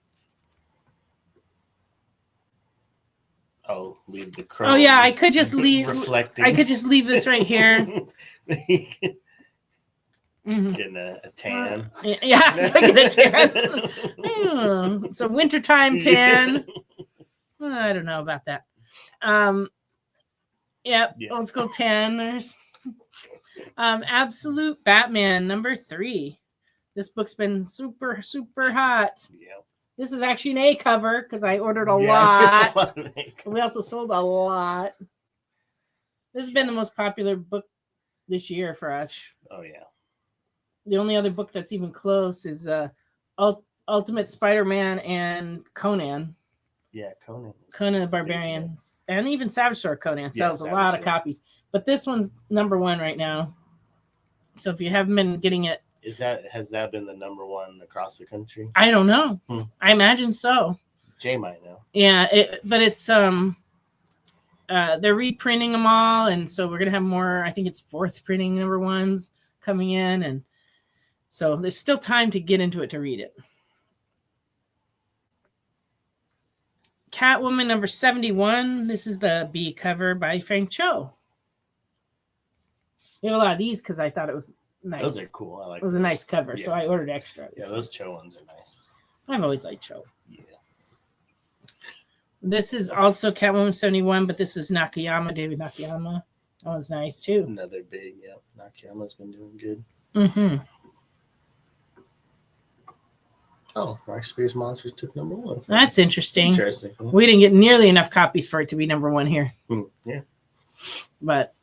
Oh, leave the chrome. Oh yeah, I could just leave. Reflecting. I could just leave this right here. Getting a tan. Yeah, get a tan. It's a wintertime tan. Well, I don't know about that. Yep, yeah. Old school tan. There's Absolute Batman number 3. This book's been super, super hot. Yep. This is actually an A cover because I ordered a lot. We also sold a lot. This has been the most popular book this year for us. Oh, yeah. The only other book that's even close is Ultimate Spider-Man and Conan. Yeah, Conan. Conan the Barbarian. And even Savage Sword Conan sells a lot of copies. But this one's number 1 right now. So if you haven't been getting it, Has that been the number 1 across the country? I don't know. I imagine so. Jay might know. Yeah, but it's they're reprinting them all, and so we're gonna have more. I think it's 4th printing number 1s coming in, and so there's still time to get into it to read it. Catwoman number 71. This is the B cover by Frank Cho. We have a lot of these because I thought it was nice. Those are cool. I like. It was a nice cover, so I ordered extra. Yeah, those Cho ones are nice. I've always liked Cho. Yeah. This is also Catwoman 71, but this is Nakayama, David Nakayama. That was nice too. Another big, yeah. Nakayama's been doing good. Mm-hmm. Oh, Mark Spears Monsters took number 1. That's interesting. Interesting. We didn't get nearly enough copies for it to be number 1 here. Yeah. But,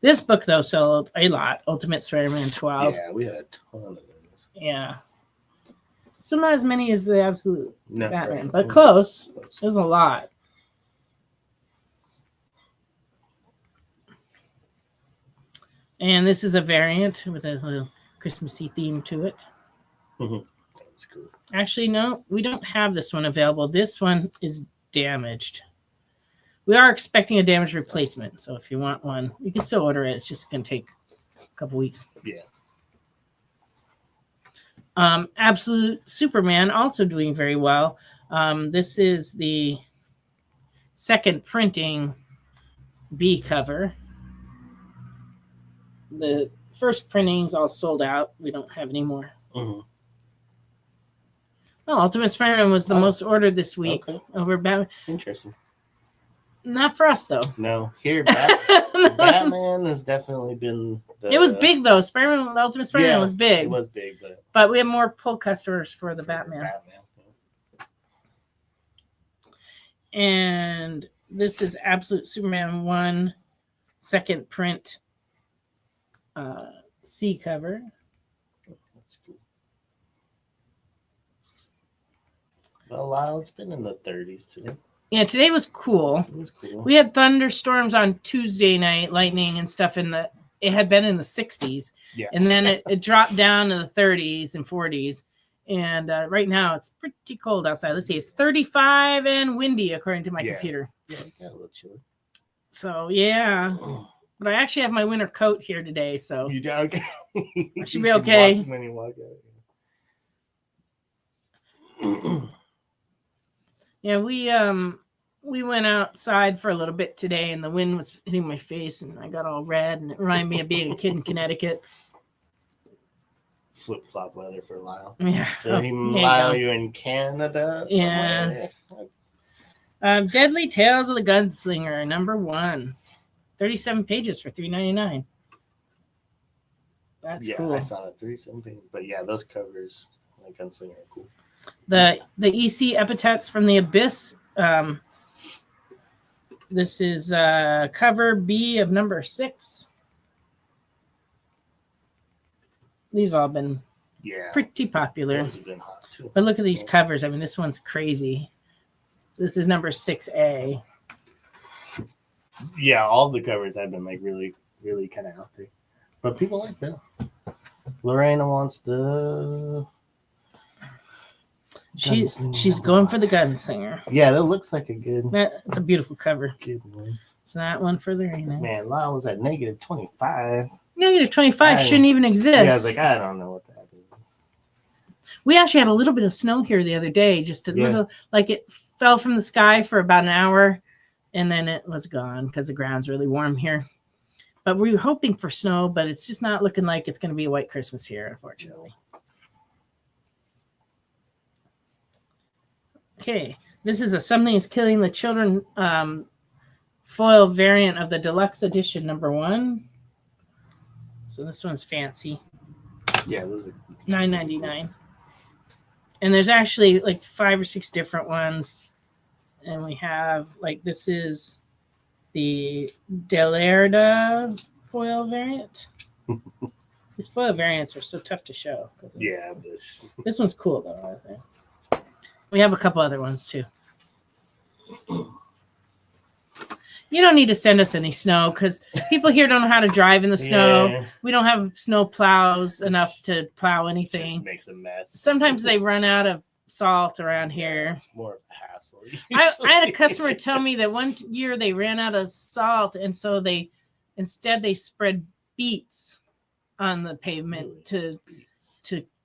this book, though, sold a lot. Ultimate Spider-Man 12. Yeah, we had a ton of those. Yeah. Still not as many as the absolute No, Batman, right. but close. There's a lot. And this is a variant with a little Christmassy theme to it. That's cool. Actually, no, we don't have this one available. This one is damaged. We are expecting a damaged replacement, so if you want one, you can still order it. It's just going to take a couple weeks. Yeah. Absolute Superman also doing very well. This is the second printing B cover. The first printing's all sold out. We don't have any more. Mm-hmm. Oh, Ultimate Spider-Man was the most ordered this week over Batman. Interesting. Not for us, though. No, here, Batman has definitely been. It was big, though. Spider-Man, Ultimate Spider-Man was big. It was big, but we have more pull customers for the Batman. And this is Absolute Superman 1 second print C cover. That's cool. Well, Lyle, it's been in the 30s today. Yeah, today was cool. It was cool. We had thunderstorms on Tuesday night, lightning and stuff it had been in the 60s. Yeah. And then it dropped down to the 30s and 40s. And right now it's pretty cold outside. Let's see, it's 35 and windy according to my computer. Yeah, it got a little chilly. So, yeah. But I actually have my winter coat here today, so you okay? I should be okay. When you walk out. Yeah, we went outside for a little bit today, and the wind was hitting my face, and I got all red, and it reminded me of being a kid in Connecticut. Flip-flop weather for Lyle. Yeah. So Lyle, you're in Canada? Yeah. Deadly Tales of the Gunslinger, number 1. 37 pages for $3.99. That's cool. I saw that 37 pages. But yeah, those covers, like Gunslinger, are cool. The EC Epithets from the Abyss. This is cover B of number 6. These all been pretty popular. Those have been hot too. But look at these covers. I mean, this one's crazy. This is number 6A. Yeah, all the covers have been like really, really kind of out there. But people like them. Lorena wants the. She's going for the Gunslinger. Yeah, that looks like a good. It's a beautiful cover. Good one. It's that one for Lorena. Man, Lyle was at negative 25. Negative 25 shouldn't even exist. Yeah, I was like, I don't know what that is. We actually had a little bit of snow here the other day. Just a little, like it fell from the sky for about an hour, and then it was gone because the ground's really warm here. But we were hoping for snow, but it's just not looking like it's going to be a white Christmas here, unfortunately. Okay, this is a Something is Killing the Children foil variant of the deluxe edition number 1. So this one's fancy. Yeah, those are $9.99. And there's actually like 5 or 6 different ones. And we have like this is the Delerda foil variant. These foil variants are so tough to show. Yeah, this one's cool though, I think. We have a couple other ones too. You don't need to send us any snow because people here don't know how to drive in the snow. Yeah. We don't have snow plows enough to plow anything. Just makes a mess. Sometimes they run out of salt around here. It's more of a hassle. I had a customer tell me that one year they ran out of salt, and so they spread beets on the pavement to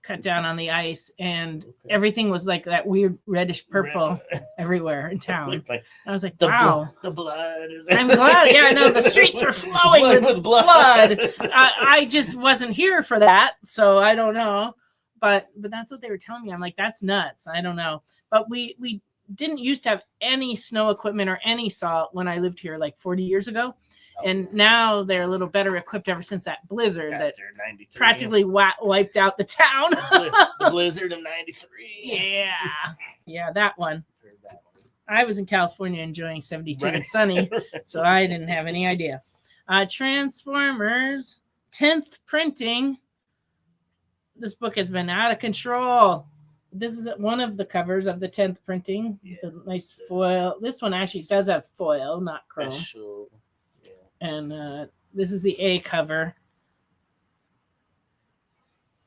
cut down on the ice, and everything was like that weird reddish purple everywhere in town. I was like, wow. The blood is. I'm glad. Yeah, no, the streets are flowing with blood. I just wasn't here for that, so I don't know. But that's what they were telling me. I'm like, that's nuts. I don't know. But we didn't used to have any snow equipment or any salt when I lived here like 40 years ago. And now they're a little better equipped ever since that blizzard that practically wiped out the town. The blizzard of 93. Yeah, that one. I was in California enjoying 72 and sunny, so I didn't have any idea. Transformers, 10th printing. This book has been out of control. This is one of the covers of the 10th printing. The nice foil. This one actually does have foil, not chrome. Special. Yeah. And this is the A cover.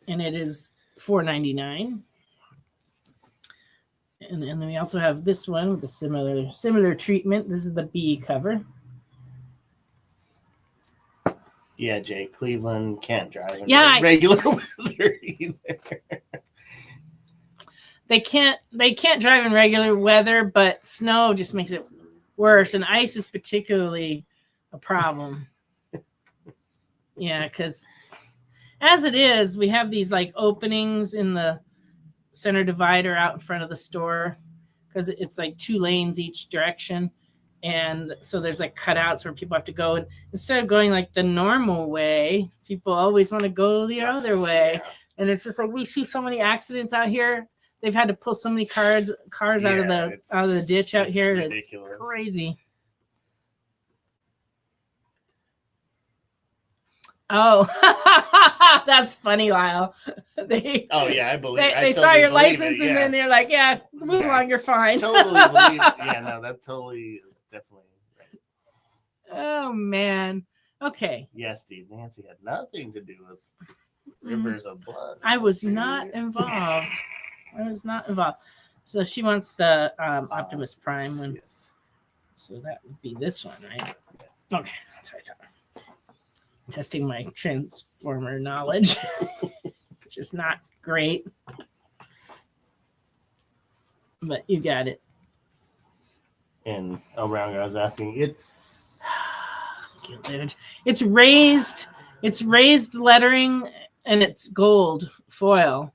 And it is $4.99. And then we also have this one with a similar treatment. This is the B cover. Yeah, Jay, Cleveland can't drive in regular weather either. They can't drive in regular weather, but snow just makes it worse, and ice is particularly a problem. Yeah, because as it is, we have these like openings in the center divider out in front of the store because it's like 2 lanes each direction. And so there's like cutouts where people have to go. And instead of going like the normal way, people always want to go the other way. Yeah. And it's just like we see so many accidents out here. They've had to pull so many cars out of the ditch out here. Ridiculous. It's crazy. Oh, that's funny, Lyle. I believe. They saw your license and then they're like, "Yeah, move along, you're fine." Totally believe it. Yeah, no, that totally is definitely right. Oh man. Okay. Yeah, Steve. Nancy had nothing to do with rivers of blood. I was not involved. So she wants the Optimus Prime one. Yes. So that would be this one, right? Okay. That's right. Testing my Transformer knowledge, which is not great. But you got it. And Brown guy was asking, it's raised. It's raised lettering and it's gold foil.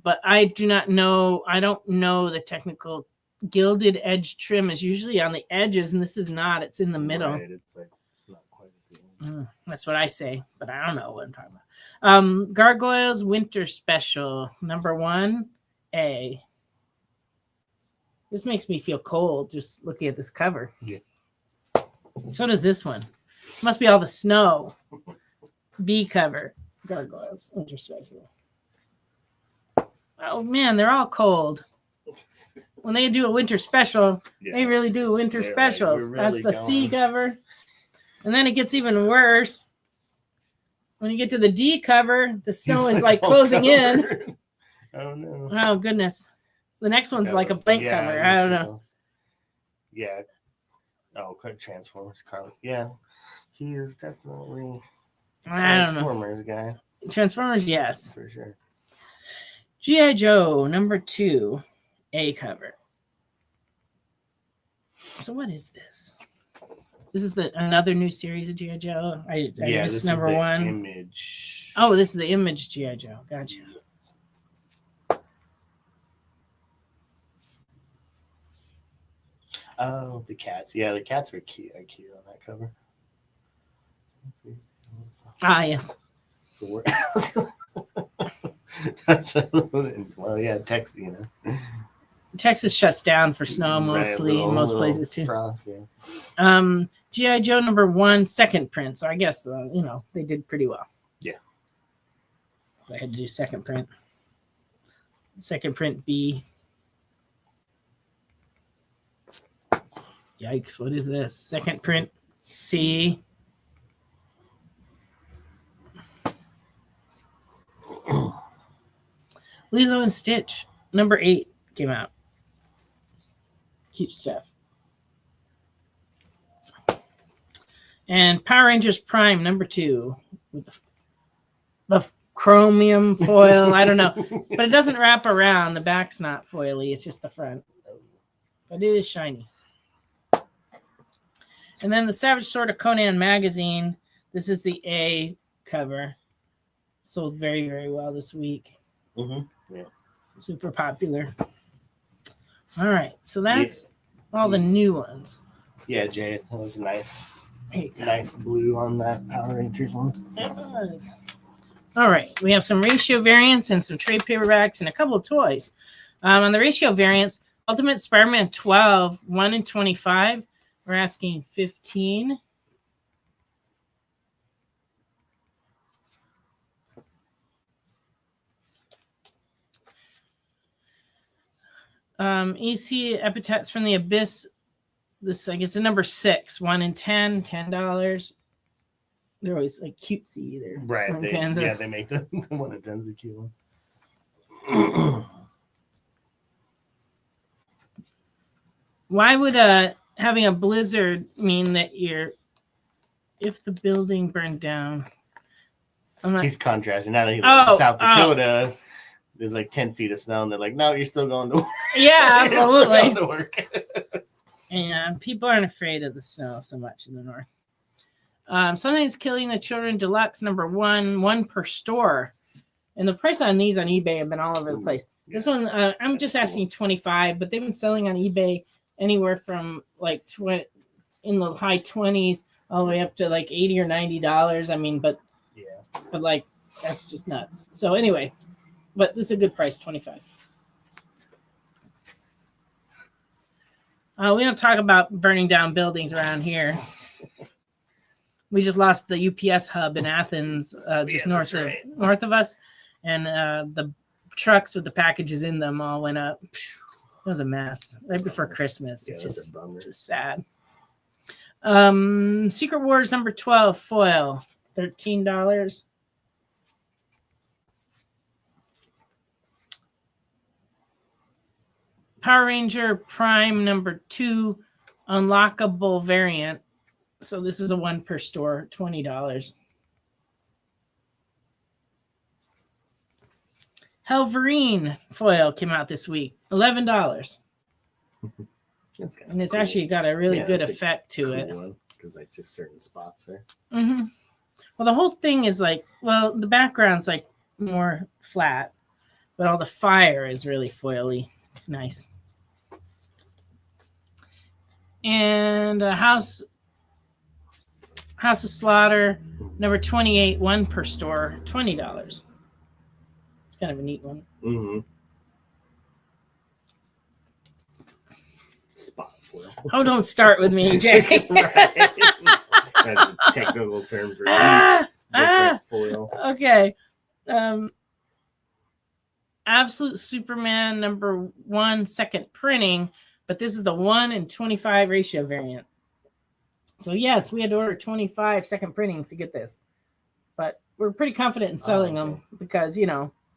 But I do not know. I don't know the technical gilded edge trim is usually on the edges, and this is not. It's in the middle. Right, it's like not quite at the end. That's what I say, but I don't know what I'm talking about. Gargoyles Winter Special #1A. This makes me feel cold just looking at this cover. Yeah. So does this one. Must be all the snow. B cover. Gargoyles Winter Special. Oh man, they're all cold. When they do a winter special, they really do winter specials. Like, really that's the C cover. And then it gets even worse. When you get to the D cover, the snow is like closing in. Oh no. Oh goodness. The next one's like a blank cover. I don't know. Yeah. Oh, Transformers, Carly. Yeah. He is definitely Transformers guy. Transformers, yes. For sure. G.I. Joe #2, A cover. So what is this? This is another new series of G.I. Joe. I missed #1. Image. Oh, this is the Image G.I. Joe. Gotcha. Oh, the cats. Yeah, the cats were cute. Cute on that cover. Ah, yes. Well, yeah, Texas, Texas shuts down for snow mostly in most places too. Frost, yeah. G.I. Joe #1, second print. So I guess they did pretty well. Yeah. I had to do second print. Second print B. Yikes! What is this? Second print C. Lilo and Stitch #8 came out. Cute stuff. And Power Rangers Prime #2 with the chromium foil. I don't know, but it doesn't wrap around. The back's not foily; it's just the front. But it is shiny. And then the Savage Sword of Conan magazine. This is the A cover. Sold very, very well this week. Mm-hmm. Yeah. Super popular. All right. So that's all the new ones. Yeah, Jay, that was nice. Nice blue on that Power Rangers one. It was. All right. We have some ratio variants and some trade paperbacks and a couple of toys. On the ratio variants, Ultimate Spider-Man 12, 1 in 25. We're asking 15. EC Epithets from the Abyss. This, I guess, is number 6. 1 in 10, $10. They're always like cutesy. They're Right. They make the 1 in 10's a cute one. Why would having a blizzard mean that if the building burned down? He's contrasting. Now that he lives in South Dakota, there's like 10 feet of snow, and they're like, no, you're still going to work. Yeah, You're still absolutely. going to work. And people aren't afraid of the snow so much in the north. Something's Killing the Children Deluxe number 1 per store. And the price on these on eBay have been all over the place. This one, I'm just asking 25, but they've been selling on eBay anywhere from like in the high 20s all the way up to like $80 or $90. I mean, but like that's just nuts. So anyway, but this is a good price, 25. We don't talk about burning down buildings around here. We just lost the UPS hub in Athens, just north of us, and the trucks with the packages in them all went up. It was a mess right before Christmas. It's just sad. Secret Wars number 12 foil, $13. Power Ranger Prime number 2 unlockable variant. So this is a 1 per store, $20. Helverine foil came out this week, $11. And it's actually got a really good effect to it. Because like just certain spots there. Mm-hmm. Well, the whole thing is like, well, the background's like more flat, but all the fire is really foily. It's nice. And House of Slaughter, number 28, 1 per store, $20. It's kind of a neat one. Mm-hmm. Spot foil. Oh, don't start with me, Jay. Right. That's a technical term for each different foil. Okay. Absolute Superman number 1 second printing, but this is the 1 in 25 ratio variant. So yes, we had to order 25 second printings to get this, but we're pretty confident in selling them because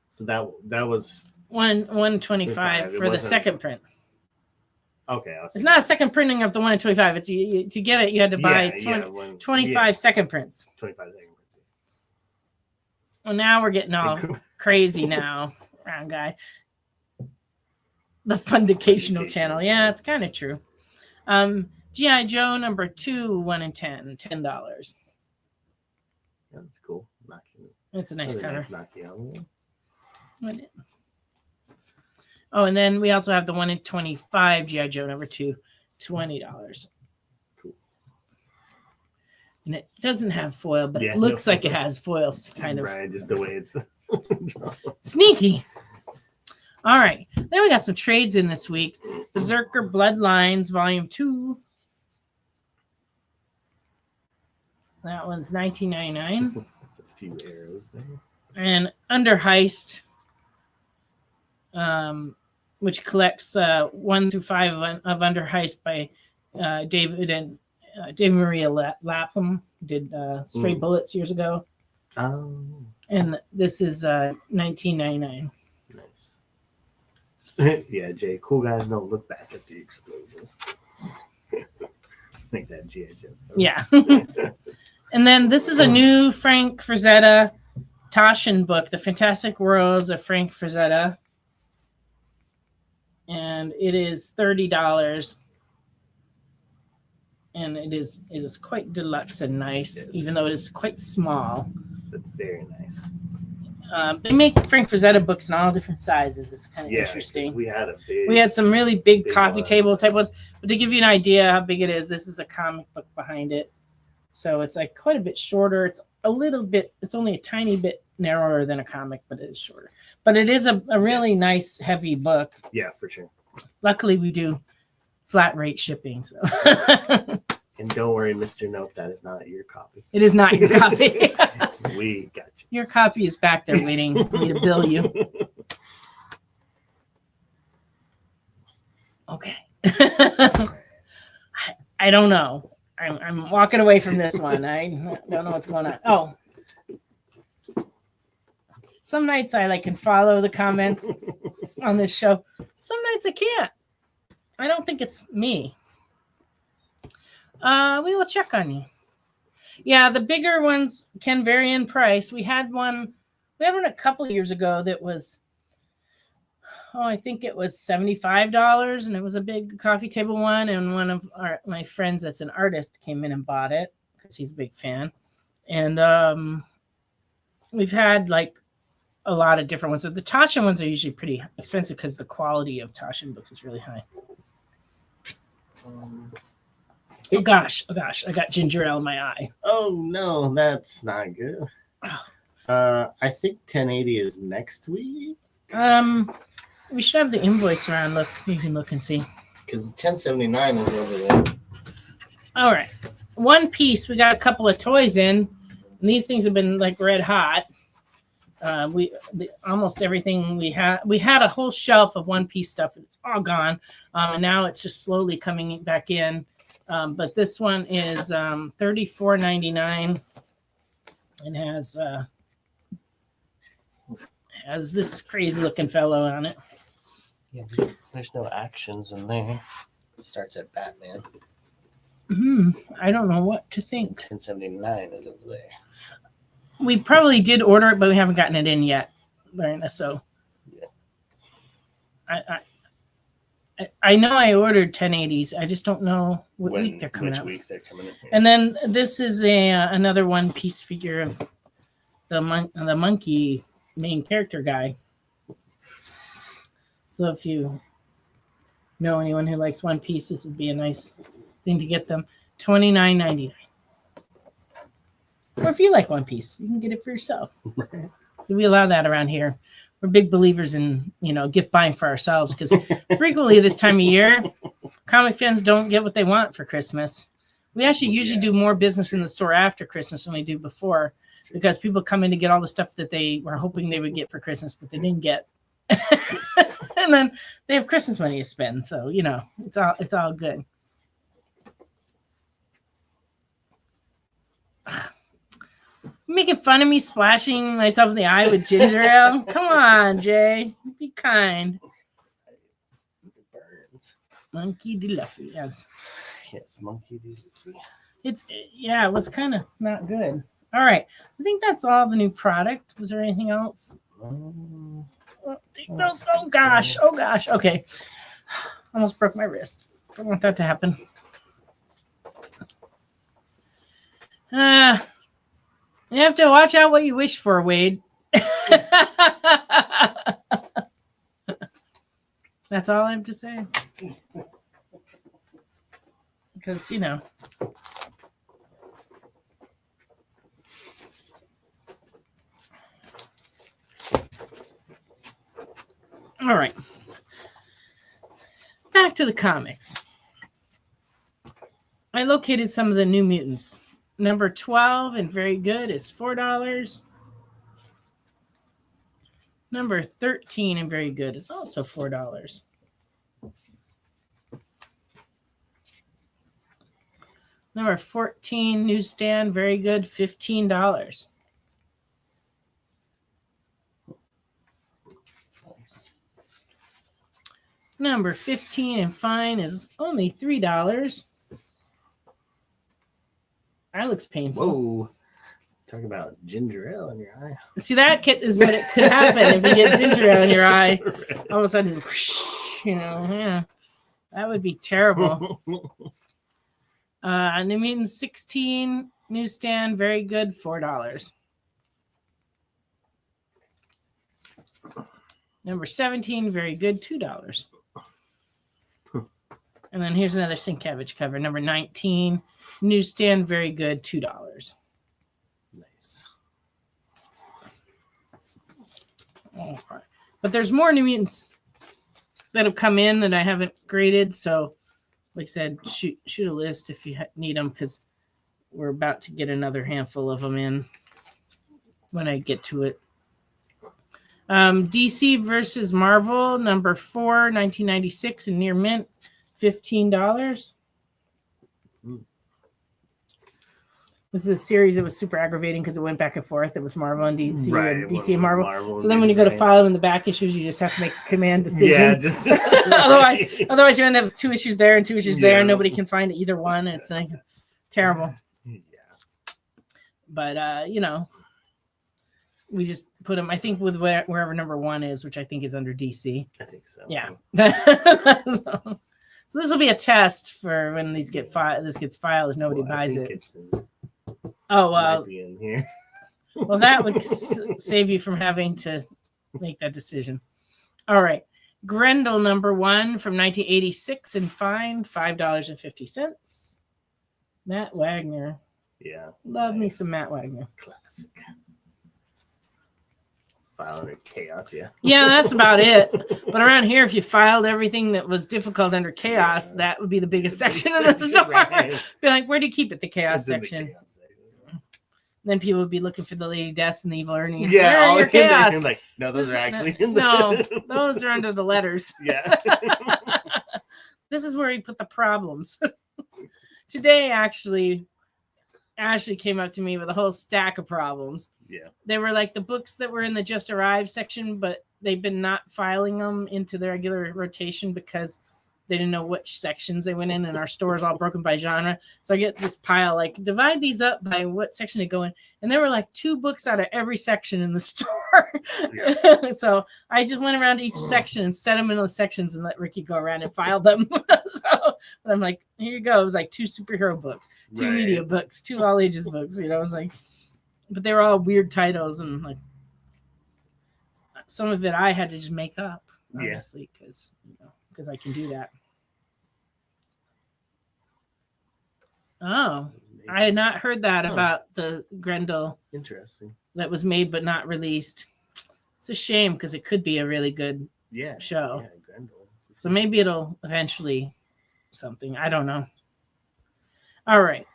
So that was 125 for the second print. Okay, it's not a second printing of the 1 in 25. It's to get it, you had to buy 25 second prints. 25 second prints. Well, now we're getting all crazy now, round guy. The Fundicational channel. Yeah, it's kind of true. G.I. Joe number 2, 1 in 10, $10. Yeah, that's cool. It's a nice cover. Nice Oh, and then we also have the 1 in 25 G.I. Joe number 2, $20. Cool. And it doesn't have foil, but it looks like it has foil, kind of. Right, just the way it's sneaky. All right. Then we got some trades in this week. Berserker Bloodlines, Volume 2. That one's $19.99. A few arrows there. And Under Heist, which collects 1 through 5 of Under Heist by David Maria Lapham, did Stray Bullets years ago. Oh. And this is $19.99. Nice. Yeah, Jay, cool guys don't look back at the explosion. Make that G.I. Joe. Yeah. And then this is a new Frank Frazetta Taschen book, The Fantastic Worlds of Frank Frazetta. And it is $30. And it is quite deluxe and nice, even though it is quite small. But very nice. They make Frank Frazetta books in all different sizes. It's kind of interesting. We had some really big coffee table type ones. But to give you an idea how big it is, this is a comic book behind it. So it's like quite a bit shorter. It's only a tiny bit narrower than a comic, but it is shorter. But it is a really nice, heavy book. Yeah, for sure. Luckily, we do flat rate shipping. So. And don't worry, Mr. Nope, that is not your copy. It is not your copy. We got you. Your copy is back there waiting for me to bill you. Okay. I don't know. I'm walking away from this one. I don't know what's going on. Oh. Some nights I can follow the comments on this show. Some nights I can't. I don't think it's me. We will check on you. Yeah, the bigger ones can vary in price. We had one a couple of years ago that was, I think it was $75, and it was a big coffee table one. And one of my friends that's an artist came in and bought it because he's a big fan. And we've had a lot of different ones. The Taschen ones are usually pretty expensive because the quality of Taschen books is really high. Oh gosh, I got ginger ale in my eye. Oh no, that's not good. I think 1080 is next week. We should have the invoice around. Look, you can look and see. Because 1079 is over there. All right, One Piece. We got a couple of toys in, and these things have been red hot. Almost everything we had a whole shelf of One Piece stuff. It's all gone, and now it's just slowly coming back in. But this one is $34.99 and has this crazy looking fellow on it. Yeah, there's no actions in there. It starts at Batman. I don't know what to think. 1079 is over there. We probably did order it, but we haven't gotten it in yet, Lorena. So yeah. I know I ordered 1080s. I just don't know what week they're coming out. Week they're coming in. And then this is another One Piece figure of the monkey main character guy. So if you know anyone who likes One Piece, this would be a nice thing to get them. $29.99. Or if you like One Piece, you can get it for yourself. So we allow that around here. We're big believers in, gift buying for ourselves because frequently this time of year, comic fans don't get what they want for Christmas. We actually usually do more business in the store after Christmas than we do before because people come in to get all the stuff that they were hoping they would get for Christmas, but they didn't get. And then they have Christmas money to spend. So, it's all good. Making fun of me splashing myself in the eye with ginger ale? Come on, Jay. Be kind. It burns. Monkey D. Luffy, yes. Yes, Monkey D. Luffy. It was kind of not good. All right. I think that's all the new product. Was there anything else? Oh gosh. Okay. Almost broke my wrist. Don't want that to happen. You have to watch out what you wish for, Wade. That's all I have to say. Because, All right. Back to the comics. I located some of the New Mutants. Number 12 and very good is $4. Number 13 and very good is also $4. Number 14 newsstand, very good, $15. Number 15 and fine is only $3. That looks painful. Whoa. Talk about ginger ale in your eye. See, that is what it could happen if you get ginger ale in your eye. All of a sudden, yeah. That would be terrible. New Mutants 16, newsstand, very good, $4. Number 17, very good, $2. And then here's another Sienkiewicz cover. Number 19, newsstand, very good, $2. Nice. All right. But there's more New Mutants that have come in that I haven't graded. So, like I said, shoot a list if you need them because we're about to get another handful of them in when I get to it. DC versus Marvel, number 4, 1996, in near mint, $15. This is a series that was super aggravating because it went back and forth. It was Marvel and DC, and DC and Marvel. So then when you go to file in the back issues, you just have to make a command decision. Yeah, just otherwise you end up with 2 issues there and 2 issues there, and nobody can find either one. And it's like terrible. Yeah. But we just put them, I think, with wherever number 1 is, which I think is under DC. I think so. Yeah. So this will be a test for when these get this gets filed if nobody buys it. Might be in here. Well, that would save you from having to make that decision. All right. Grendel number 1 from 1986 and fine, $5.50. Matt Wagner. Yeah. Love me some Matt Wagner. Classic. File under chaos, yeah. Yeah, that's about it. But around here, if you filed everything that was difficult under chaos, that would be the biggest section of the store. Right. Be like, where do you keep it? The chaos It's in the section. chaos section. Then people would be looking for the Lady Deaths and the Evil Ernie's. Yeah, Where are all your in there, chaos? and like, no, those are actually in the No, those are under the letters. Yeah. This is where he put the problems. Today, actually, Ashley came up to me with a whole stack of problems. Yeah. They were like the books that were in the Just Arrived section, but they've been not filing them into the regular rotation because they didn't know which sections they went in, and our store is all broken by genre. So I get this pile, like, divide these up by what section they go in. And there were like 2 books out of every section in the store. Yeah. So I just went around to each section and set them into the sections and let Ricky go around and file them. So I'm like, here you go. It was like 2 superhero books, 2 media books, 2 all ages books. You know, it was like, but they were all weird titles, and like some of it I had to just make up, honestly, because I can do that. Oh, I had not heard that about the Grendel. Interesting. That was made but not released. It's a shame because it could be a really good show. Yeah, Grendel. So maybe it'll eventually something. I don't know. All right.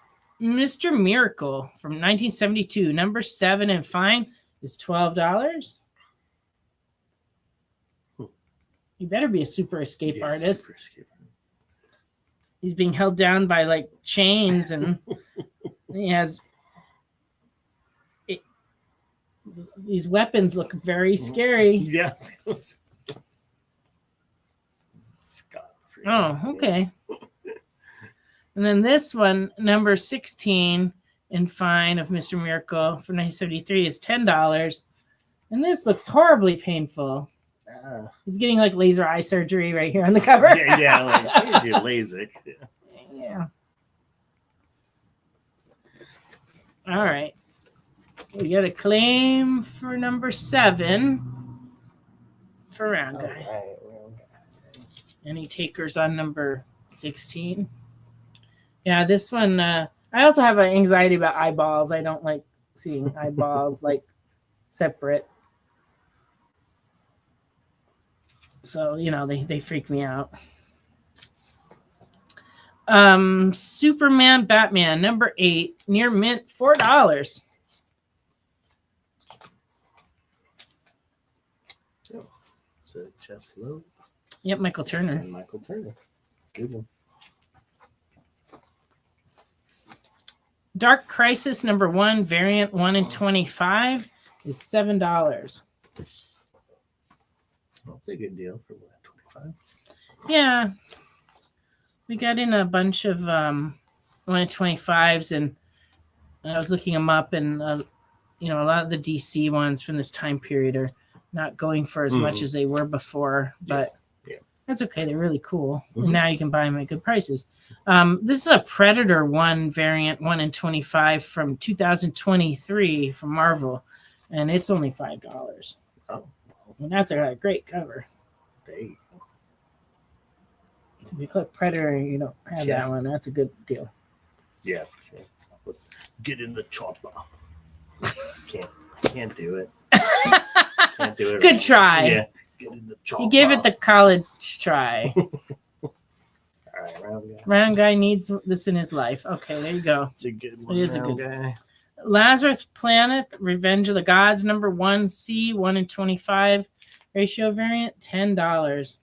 Mr. Miracle from 1972, number 7 and fine is $12. You better be a super escape artist. Super escape. He's being held down by like chains, and he has these weapons look very scary. Yes. Oh, okay. And then this one, number 16 in fine of Mr. Miracle from 1973 is $10. And this looks horribly painful. He's getting like laser eye surgery right here on the cover. Yeah, like here's your LASIK. Yeah. All right. We got a claim for number 7 for Round Guy. Any takers on number 16? Yeah, this one. I also have an anxiety about eyeballs. I don't like seeing eyeballs like separate. So, they freak me out. Superman, Batman, number 8, near mint, $4. It's a Jeff Lowe. Yep, Michael Turner. And Michael Turner. Good one. Dark Crisis, number 1, variant 1 and 25 is $7. That's a good deal for what, 25? Yeah. We got in a bunch of 1 and 25s, and I was looking them up, and a lot of the DC ones from this time period are not going for as much as they were before, but that's okay. They're really cool. And now you can buy them at good prices. This is a Predator 1 variant 1 and 25 from 2023 from Marvel, and it's only $5. Oh. And that's a great cover. Great. If you click Predator and you don't have that one, that's a good deal. Yeah, for sure. Let's get in the chopper. Can't do it. Can't do it. Good try. Yeah. Get in the chopper. You gave it the college try. All right, Round Guy. Round Guy needs this in his life. Okay, there you go. It's a good one. It is a Round good Guy. Lazarus Planet, Revenge of the Gods, number 1C, 1:25 ratio variant, $10.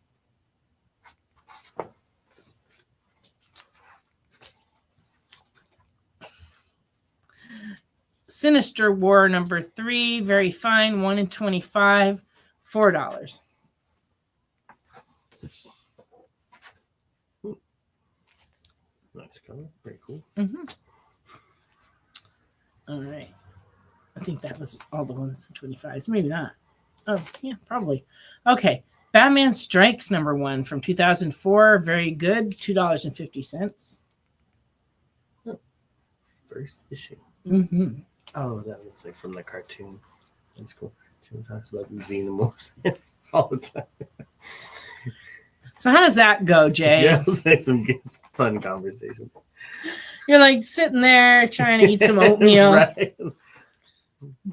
Sinister War, number 3, very fine, 1:25, $4. Nice color, very cool. Mm-hmm. All right. I think that was all the ones 25s. Maybe not. Oh, yeah, probably. Okay. Batman Strikes, number 1 from 2004. Very good. $2.50. First issue. Mm-hmm. Oh, that looks like from the cartoon. That's cool. Jim talks about the xenomorphs all the time. So how does that go, Jay? Yeah, it's like some good, fun conversation. You're like sitting there trying to eat some oatmeal. Right.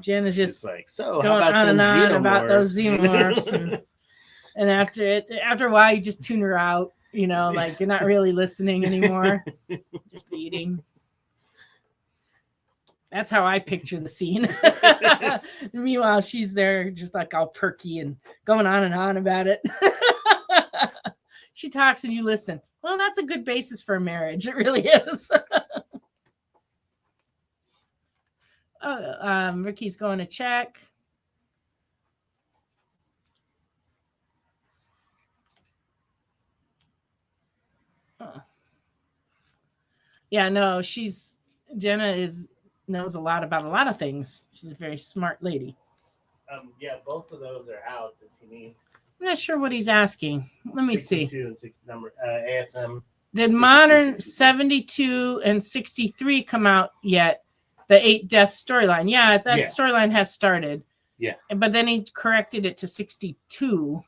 Jen is just like, so going on and on about those xenomorphs? xenomorphs. and after a while, you just tune her out. You know, like you're not really listening anymore. Just eating. That's how I picture the scene. Meanwhile, she's there just like all perky and going on and on about it. She talks and you listen. Well, that's a good basis for a marriage. It really is. Ricky's going to check. Oh. Yeah, no, Jenna knows a lot about a lot of things. She's a very smart lady. Yeah, both of those are out. Does he need? I'm not sure what he's asking. Let me see. 62 and 60 number ASM. Did Modern 72 and 63 come out yet? The 8 Death storyline. Yeah, that storyline has started. Yeah. But then he corrected it to 62.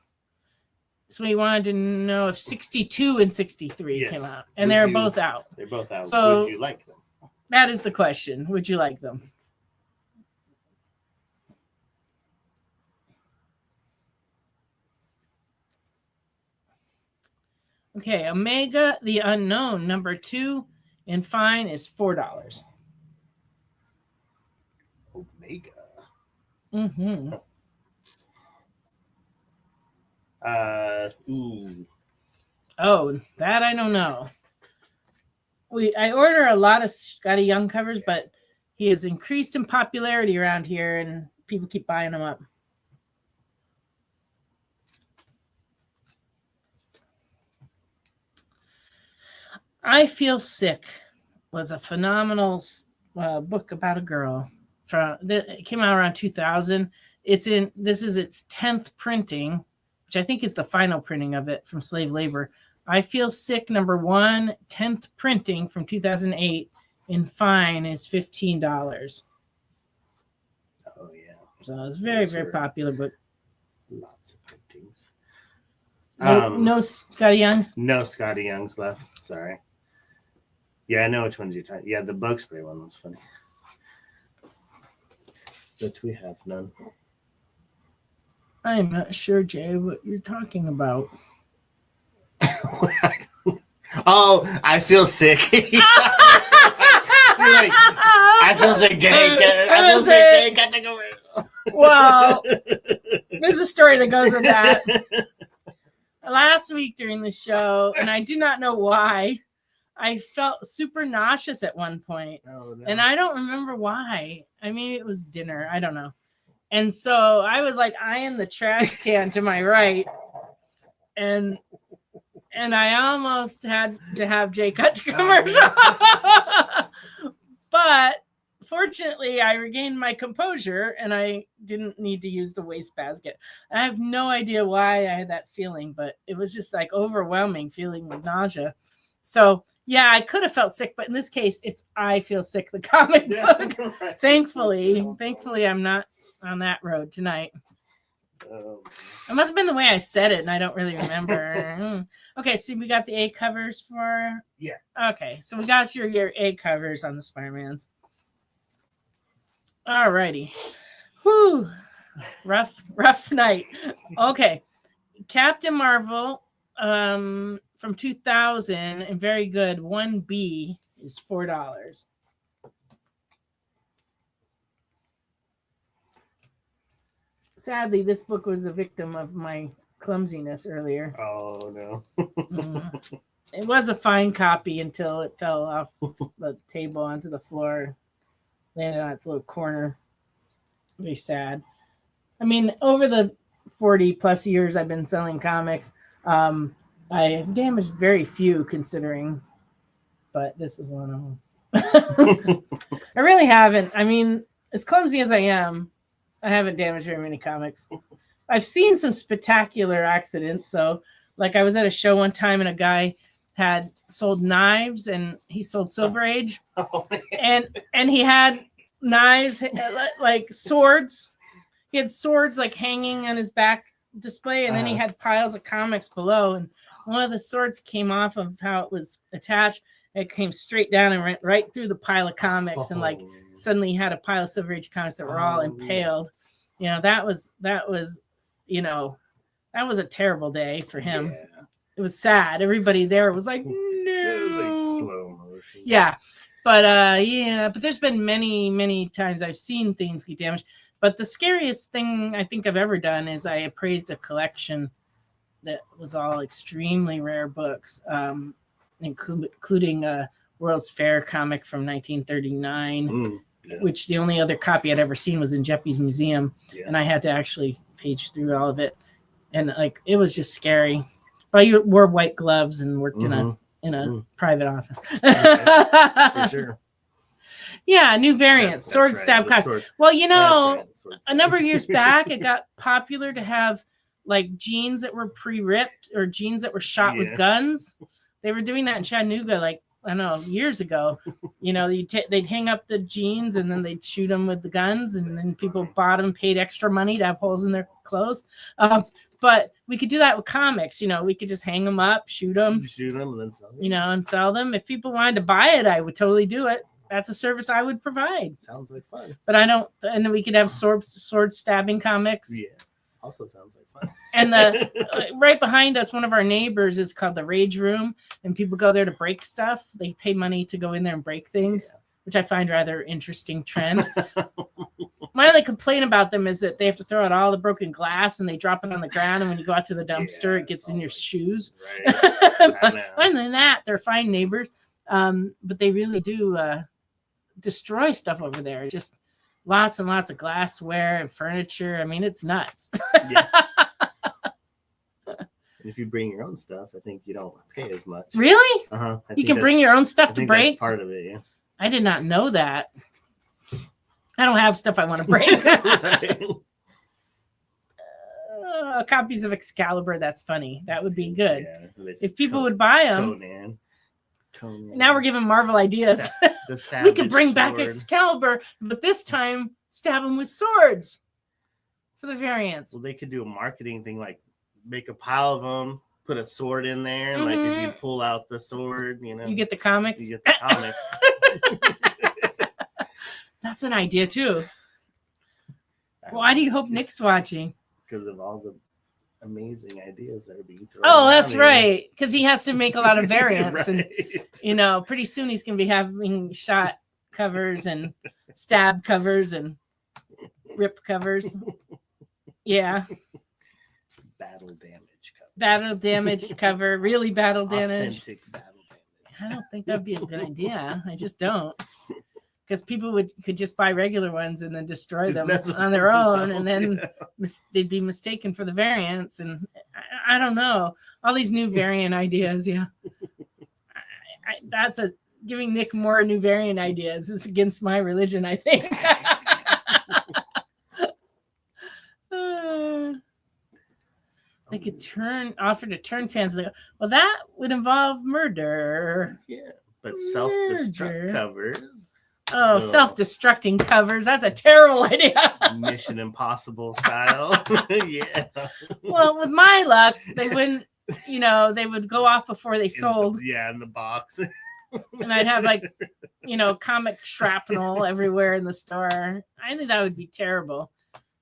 So he wanted to know if 62 and 63 came out. And they're both out. They're both out. So would you like them? That is the question. Would you like them? Okay, Omega the Unknown, number 2, and fine is $4. Omega. Mm-hmm. Ooh. Oh, that I don't know. I order a lot of Scotty Young covers, but he has increased in popularity around here, and people keep buying them up. I Feel Sick was a phenomenal book about a girl. It came out around 2000. This is its 10th printing, which I think is the final printing of it from Slave Labor. I Feel Sick, number 1, 10th printing from 2008, and fine is $15. Oh, yeah. So it's very, very popular book. Lots of printings. No Scotty Youngs? No Scotty Youngs left. Sorry. Yeah, I know which ones you're talking. Yeah, the bug spray one was funny. But we have none. I'm not sure, Jay, what you're talking about. Oh, I feel sick. You're like, I feel sick, Jake. I feel sick, Jake. I take over. Well, there's a story that goes with that. Last week during the show, and I do not know why, I felt super nauseous at one point. Oh, no. And I don't remember why. I mean, it was dinner. I don't know. And so I was like eyeing the trash can to my right. And I almost had to have Jay cut to commercial. But fortunately, I regained my composure and I didn't need to use the wastebasket. I have no idea why I had that feeling, but it was just like overwhelming feeling of nausea. So, yeah, I could have felt sick, but in this case, it's I Feel Sick, the comic book. Right. Thankfully, I'm not on that road tonight. It must have been the way I said it, and I don't really remember. Okay, so we got the A covers for... Yeah. Okay, so we got your A covers on the Spider-Mans. All righty. Whew. Rough night. Okay. Captain Marvel from 2000, and very good. 1B is $4. sadly, this book was a victim of my clumsiness earlier. Oh no. It was a fine copy until it fell off the table onto the floor, landed on its little corner. Very sad. I mean, over the 40 plus years I've been selling comics, I have damaged very few considering, but this is one of them. I really haven't. I mean, as clumsy as I am, I haven't damaged very many comics. I've seen some spectacular accidents, though. Like I was at a show one time and a guy had sold knives and he sold Silver Age. And he had knives like swords. He had swords like hanging on his back display, and then he had piles of comics below. And one of the swords came off of how it was attached. It came straight down and went right through the pile of comics, and like suddenly he had a pile of Silver Age comics that were all impaled. You know, that was you know, that was a terrible day for him. Yeah. It was sad. Everybody there was like, no. It was like slow motion. Yeah. But there's been many times I've seen things get damaged. But the scariest thing I think I've ever done is I appraised a collection that was all extremely rare books, including a World's Fair comic from 1939, which the only other copy I'd ever seen was in Jeppy's museum. Yeah. And I had to actually page through all of it. And like, it was just scary. But I wore white gloves and worked in a private office. For sure. Yeah, new variants, sword stab comics. Well, you know, a number of years back, it got popular to have like jeans that were pre-ripped or jeans that were shot with guns. They were doing that in Chattanooga, like, I don't know, years ago. You know, they'd hang up the jeans and then they'd shoot them with the guns, and then people bought them, paid extra money to have holes in their clothes. But we could do that with comics. You know, we could just hang them up, shoot them, and then sell them. You know, and sell them. If people wanted to buy it, I would totally do it. That's a service I would provide. Sounds like fun. But I don't, and then we could have sword stabbing comics. Yeah, also sounds like fun. And the right behind us, one of our neighbors is called the Rage Room, and people go there to break stuff. They pay money to go in there and break things, which I find rather interesting trend. My only complaint about them is that they have to throw out all the broken glass and they drop it on the ground, and when you go out to the dumpster, it gets in your shoes. Right. Other than that, they're fine neighbors, but they really do destroy stuff over there. Just lots and lots of glassware and furniture. I mean, it's nuts. Yeah. And if you bring your own stuff, I think you don't pay as much. Really? You can bring your own stuff to break? That's part of it, yeah. I did not know that. I don't have stuff I want to break. Copies of Excalibur, that's funny. That would be good. Yeah, if people would buy them. Conan. Now we're giving Marvel ideas. We could bring back Excalibur, but this time stab them with swords for the variants. Well, they could do a marketing thing, like make a pile of them, put a sword in there, and like if you pull out the sword, you know, you get the comics. You get the comics. That's an idea too. Why do you hope Nick's watching? Because of all the amazing ideas that are being thrown. Oh, that's right. Because he has to make a lot of variants, right. And you know, pretty soon he's gonna be having shot covers and stab covers and rip covers. Yeah. Battle damage cover. Battle damaged cover. Really battle damage. Authentic battle damage. I don't think that'd be a good idea. I just don't. Because people could just buy regular ones and then destroy them on their own, and then they'd be mistaken for the variants. And I don't know, all these new variant ideas. Yeah, that's giving Nick more new variant ideas is against my religion, I think. They could offer to turn fans. Like, well, that would involve murder. Yeah, but self-destruct covers. Oh, self-destructing covers. That's a terrible idea. Mission Impossible style. Yeah. Well, with my luck, they wouldn't, you know, they would go off before they sold. In the box. And I'd have like, you know, comic shrapnel everywhere in the store. I think that would be terrible.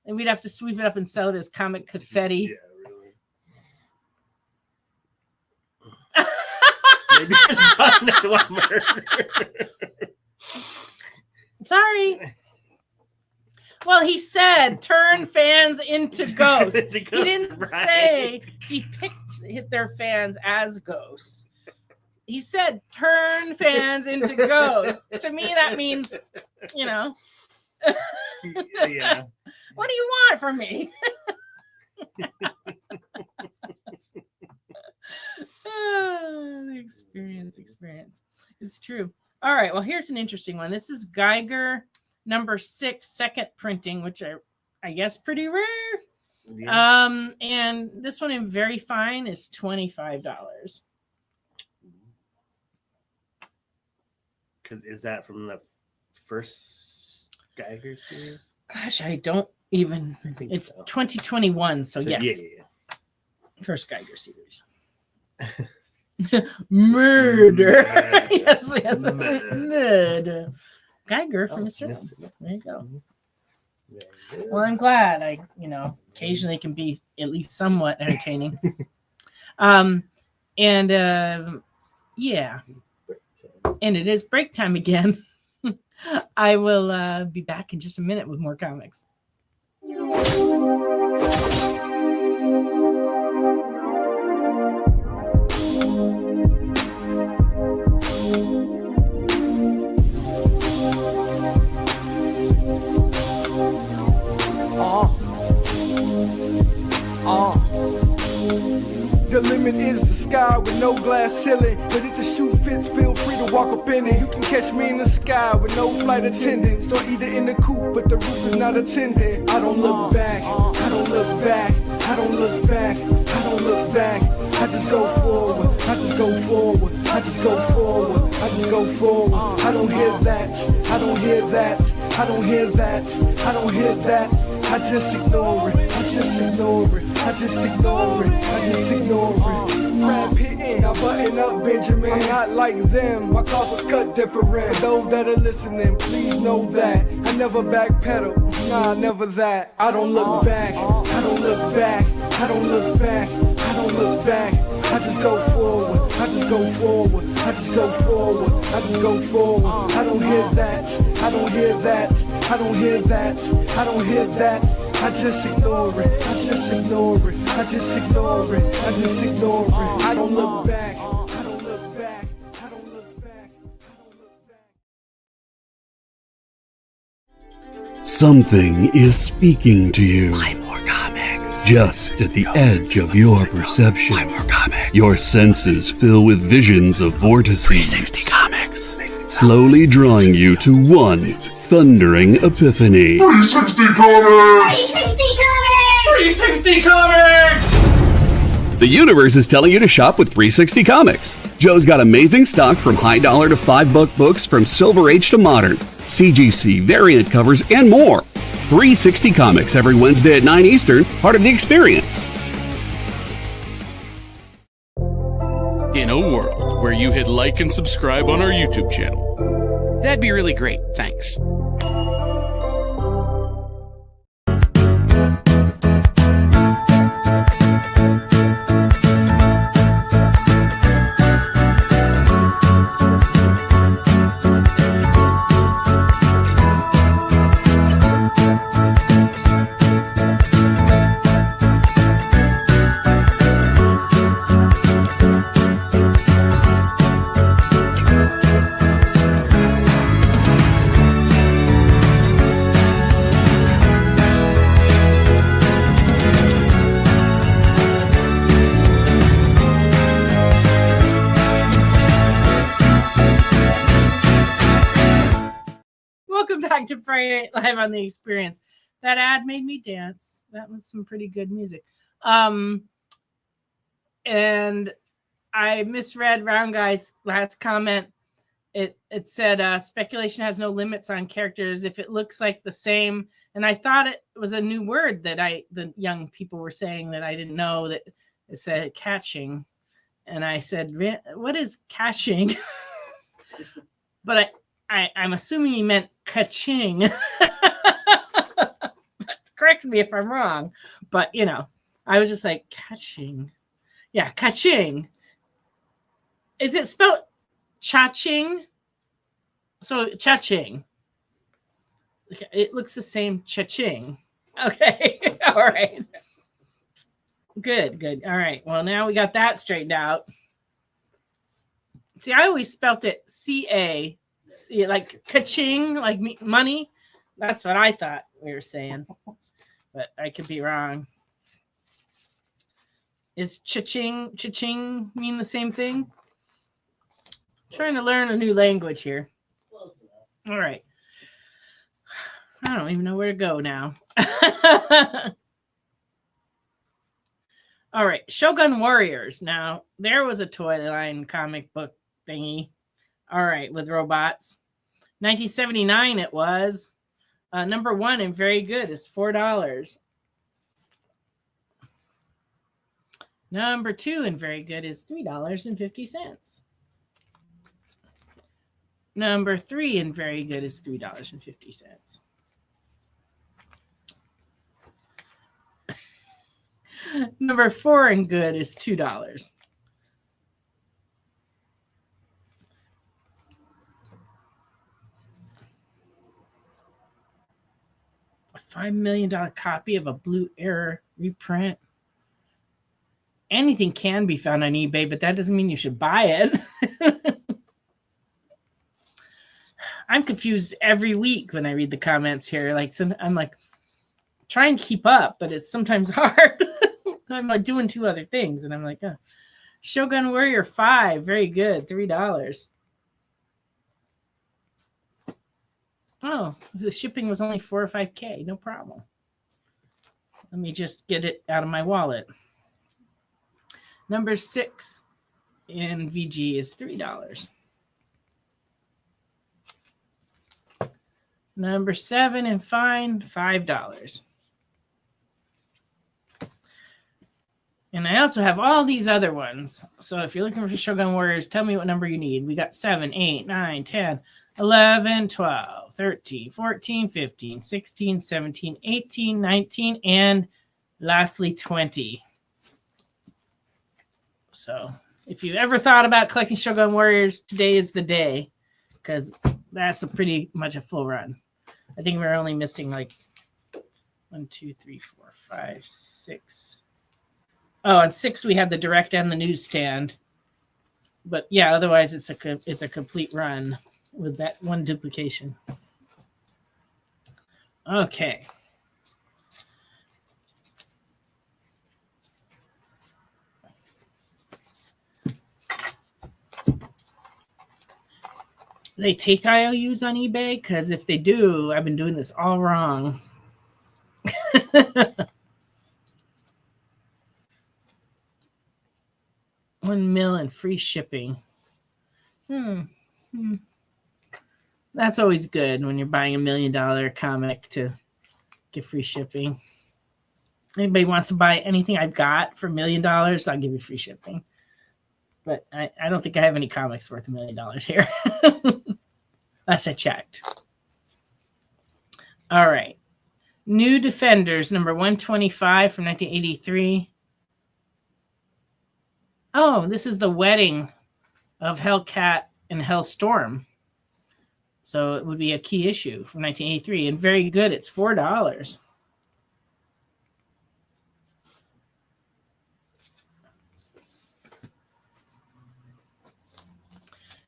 And we'd have to sweep it up and sell it as comic confetti. Yeah, really. Maybe it's not another one murder. Sorry. Well, he said turn fans into ghosts. Into He ghosts, didn't right. say depict their fans as ghosts. He said turn fans into ghosts. To me, that means, Yeah. What do you want from me? The experience. It's true. All right. Well, here's an interesting one. This is Geiger number 6, second printing, which I guess pretty rare. Yeah. And this one in very fine is $25. Is that from the first Geiger series? Gosh, I don't even. It's so. 2021, so yes. Yeah. First Geiger series. Murder. Yes. Murder. Geiger from Mr. There you go. Well, I'm glad I, occasionally can be at least somewhat entertaining. Yeah. And it is break time again. I will be back in just a minute with more comics. The limit is the sky with no glass ceiling. But if the shoe fits, feel free to walk up in it. You can catch me in the sky with no flight attendants, or either in the coupe, but the roof is not attended. I don't look back, I don't look back, I don't look back, I don't look back. I just go forward, I just go forward, I just go forward, I just go forward. I don't hear that, I don't hear that, I don't hear that, I don't hear that. I just ignore it, I just ignore it, I just ignore it, I just ignore it. Rap hitting, I button up Benjamin. I'm not like them, my cloth was cut different. For those that are listening, please know that I never backpedal, nah, never that. I don't look back, I don't look back, I don't look back, I don't look back. I just go forward, I just go forward, I just go forward, I just go forward. I don't hear that, I don't hear that, I don't hear that, I don't hear that. I just ignore it, I just ignore it, I just ignore it, I just ignore it. I don't look back, I don't look back, I don't look back, I don't look back. Something is speaking to you. Just at the edge of your perception. Your senses fill with visions of vortices. 360 Comics. Slowly drawing you to one thundering epiphany. 360 Comics! 360 Comics! The universe is telling you to shop with 360 Comics. Joe's got amazing stock from high dollar to $5 books, from Silver Age to modern, CGC, variant covers, and more. 360 Comics every Wednesday at 9 Eastern, part of The Experience. In a world where you hit like and subscribe on our YouTube channel, that'd be really great. Thanks. To Friday Night Live on The Experience. That ad made me dance. That was some pretty good music. And I misread Round Guy's last comment. It said speculation has no limits on characters if it looks like the same. And I thought it was a new word that the young people were saying that I didn't know, that it said catching. And I said, what is catching? But I'm assuming he meant ka-ching. Correct me if I'm wrong. But, I was just like, catching. Yeah, ka-ching. Is it spelled cha-ching? So, cha-ching. It looks the same. Cha-ching. Okay. All right. Good. All right. Well, now we got that straightened out. See, I always spelt it C-A, like ka-ching, like money. That's what I thought we were saying, but I could be wrong. Is cha-ching mean the same thing? Trying to learn a new language here. All right. I don't even know where to go now. All right. Shogun Warriors. Now, there was a toy line comic book thingy. All right. With robots. 1979 it was. Number 1 and very good is $4. Number 2 and very good is $3.50. Number 3 and very good is $3.50. Number 4 and good is $2. A $5 million copy of a Blue Error reprint. Anything can be found on eBay, but that doesn't mean you should buy it. I'm confused every week when I read the comments here. I'm like trying to keep up, but it's sometimes hard. I'm like doing 2 other things, and I'm like, oh. Shogun Warrior 5, very good, $3. Oh, the shipping was only $4 or $5K, no problem. Let me just get it out of my wallet. Number 6 in VG is $3. Number 7 in fine, $5. And I also have all these other ones. So if you're looking for Shogun Warriors, tell me what number you need. We got 7, 8, 9, 10, 11, 12, 13, 14, 15, 16, 17, 18, 19, and lastly 20. So if you ever thought about collecting Shogun Warriors, today is the day, because that's pretty much a full run. I think we're only missing like 1, 2, 3, 4, 5, 6. Oh, and 6 we had the direct and the newsstand. But yeah, otherwise it's a complete run with that one duplication. Okay. They take IOUs on eBay? Because if they do, I've been doing this all wrong. $1 million free shipping. That's always good when you're buying $1 million comic to get free shipping. Anybody wants to buy anything I've got for $1 million, I'll give you free shipping. But I don't think I have any comics worth $1 million here. Last I checked. All right. New Defenders, number 125 from 1983. Oh, this is the wedding of Hellcat and Hellstorm. So it would be a key issue from 1983. And very good. It's $4.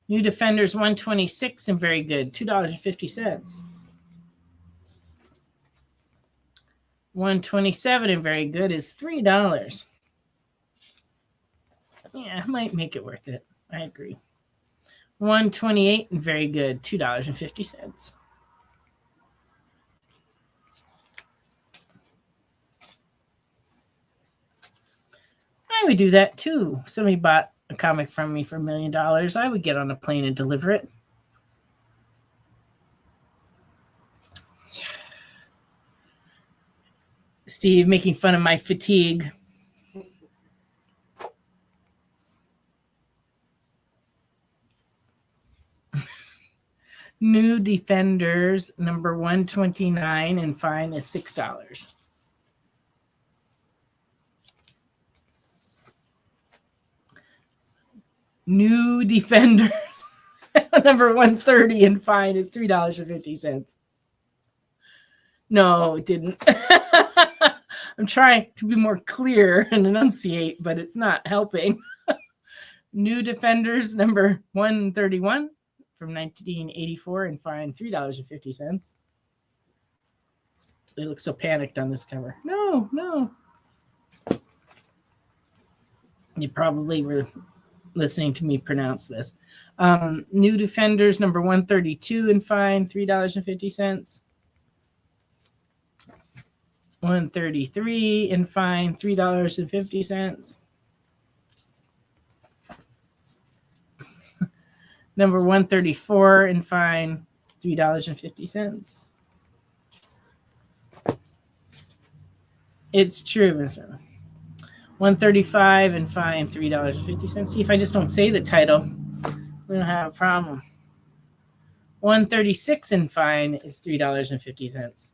New Defenders 126 and very good. $2.50. 127 and very good is $3. Yeah, I might make it worth it. I agree. 128 and very good. $2.50. I would do that too. Somebody bought a comic from me for $1 million. I would get on a plane and deliver it. Steve making fun of my fatigue. New Defenders, number 129, and fine is $6. New Defenders, number 130, and fine is $3.50. No, it didn't. I'm trying to be more clear and enunciate, but it's not helping. New Defenders number 131 from 1984 and fine $3.50. They look so panicked on this cover. No. You probably were listening to me pronounce this. New Defenders number 132 and fine $3.50. 133 and fine $3.50. Number 134 and fine $3.50. It's true, Mr. 135 and fine $3.50. See, if I just don't say the title, we don't have a problem. 136 and fine is $3.50.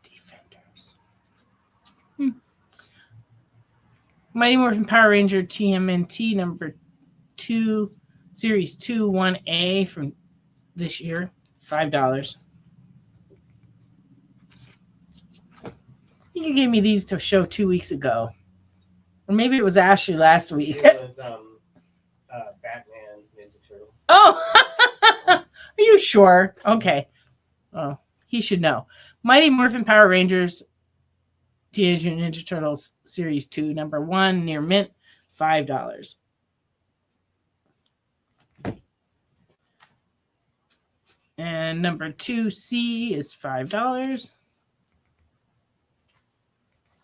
Defenders. Mighty Morphin Power Ranger TMNT number 2, Series 2 1A from this year, $5. You gave me these to show 2 weeks ago. Or maybe it was Ashley last week. It was Batman Ninja Turtle. Oh! Are you sure? Okay. Oh, he should know. Mighty Morphin Power Rangers Teenage Mutant Ninja Turtles Series 2, number 1, near mint, $5. And number 2C is $5.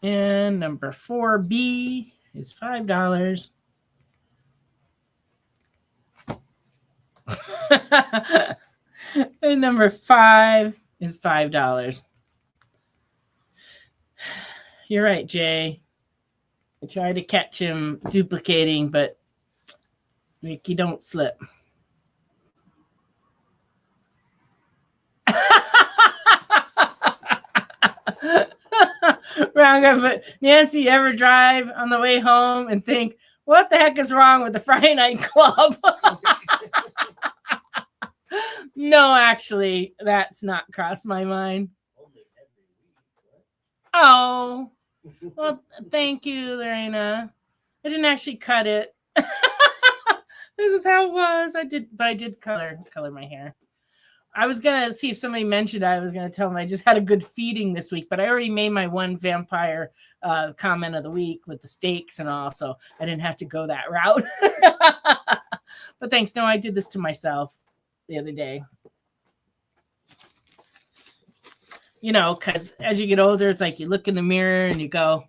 And number 4B is $5. And number 5 is $5. You're right, Jay. I tried to catch him duplicating, but Ricky, don't slip. Wrong, but Nancy, ever drive on the way home and think, what the heck is wrong with the Friday Night Club? No, actually, that's not crossed my mind. Oh, well, thank you, Lorena. I didn't actually cut it. This is how it was. I did color my hair. I was gonna see if somebody mentioned I was gonna tell them I just had a good feeding this week, but I already made my one vampire comment of the week with the steaks and all, so I didn't have to go that route. But thanks. No, I did this to myself the other day. You know, because as you get older, it's like you look in the mirror and you go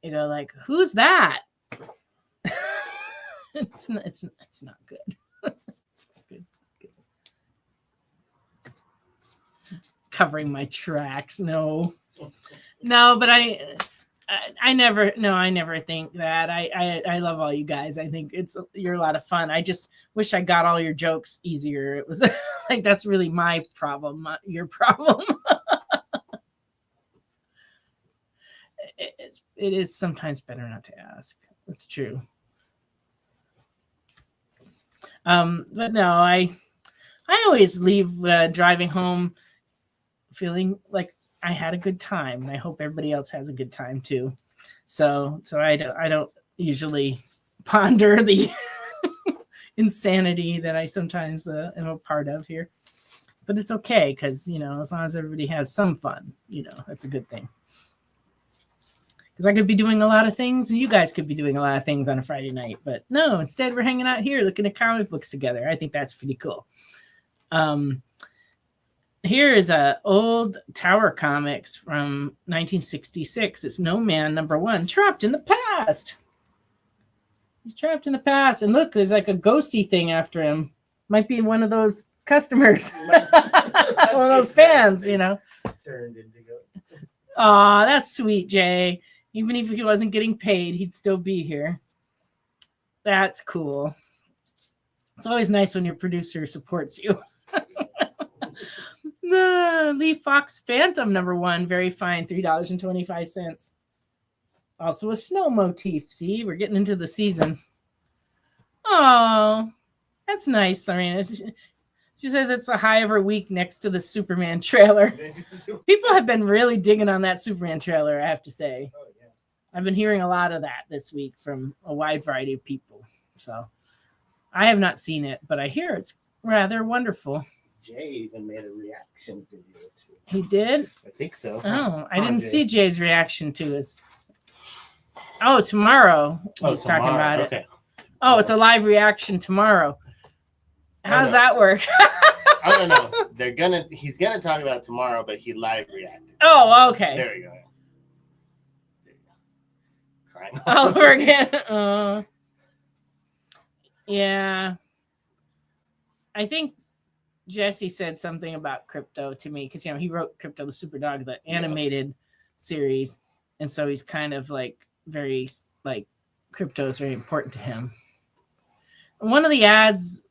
like, who's that? It's not good. Good. Covering my tracks. No, but I never think that. I love all you guys. I think you're a lot of fun. I just wish I got all your jokes easier. It was like, that's really my problem, not your problem. It is sometimes better not to ask. That's true. But no, I always leave driving home feeling like I had a good time, and I hope everybody else has a good time too. So I don't usually ponder the insanity that I sometimes am a part of here, but it's okay because as long as everybody has some fun, that's a good thing. Because I could be doing a lot of things, and you guys could be doing a lot of things on a Friday night, but no, instead we're hanging out here looking at comic books together. I think that's pretty cool. Here is a old Tower Comics from 1966. It's No Man #1, Trapped in the Past. He's trapped in the past. And look, there's like a ghosty thing after him. Might be one of those customers. One of those fans, Turned into ghost. Aw, that's sweet, Jay. Even if he wasn't getting paid, he'd still be here. That's cool. It's always nice when your producer supports you. The Lee Fox Phantom #1, very fine, $3.25. Also a snow motif. See, we're getting into the season. Oh, That's nice, Lorena. She says it's a high of her week next to the Superman trailer. People have been really digging on that Superman trailer, I have to say. Oh, yeah. I've been hearing a lot of that this week from a wide variety of people. So I have not seen it, but I hear it's rather wonderful. Jay even made a reaction video to it. He did? I think so. Oh, I didn't see Jay's reaction to his. Oh, tomorrow. He's talking about it. Oh, it's a live reaction tomorrow. How does that work? I don't know. He's gonna talk about it tomorrow, but he live reacted. Oh, okay. There you go. Crying all over again. Yeah. I think Jesse said something about Crypto to me because he wrote Crypto the Superdog, the animated series, and so he's kind of Crypto is very important to him. One of the ads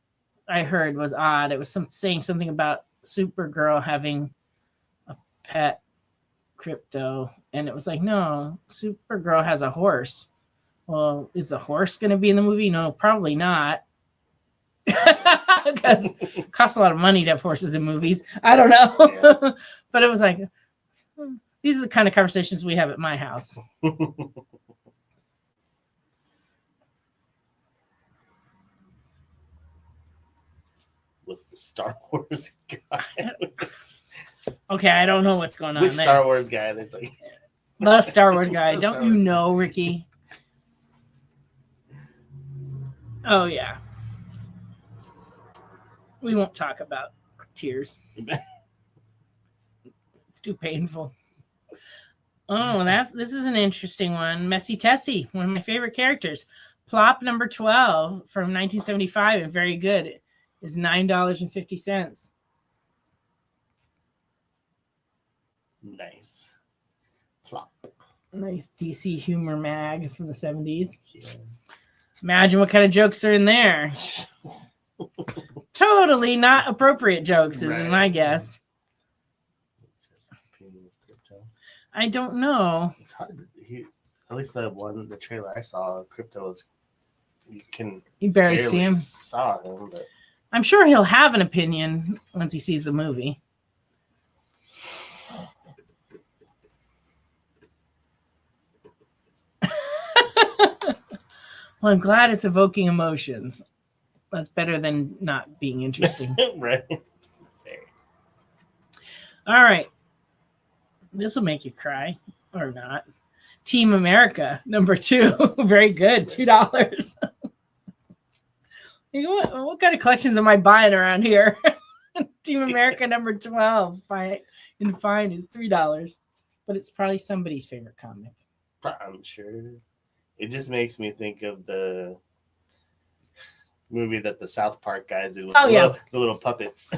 I heard was odd. It was saying something about Supergirl having a pet Crypto, and it was like, no, Supergirl has a horse. Well, is the horse going to be in the movie? No, probably not. Because it costs a lot of money to have horses in movies. I don't know. Yeah. But it was like, these are the kind of conversations we have at my house. Was the Star Wars guy. Okay, I don't know what's going on. Which there. Star Wars guy? That's like the Star Wars guy. Don't you know, Ricky? Oh, yeah. We won't talk about tears. It's too painful. Oh, this is an interesting one. Messy Tessie, one of my favorite characters. Plop number 12 from 1975 and very good is $9.50. Nice. Plop. Nice DC humor mag from the 70s. Yeah. Imagine what kind of jokes are in there. Totally not appropriate jokes, is my guess. I don't know. It's hard. At least the trailer I saw, Crypto was. You barely see him. Saw him, but I'm sure he'll have an opinion once he sees the movie. Well, I'm glad it's evoking emotions. That's better than not being interesting. Right. All right. This will make you cry or not. Team America, number 2. Very good. $2. What kind of collections am I buying around here? Team America, number 12. In fine is $3. But it's probably somebody's favorite comic. I'm sure. It just makes me think of the movie that the South Park guys do with the little puppets.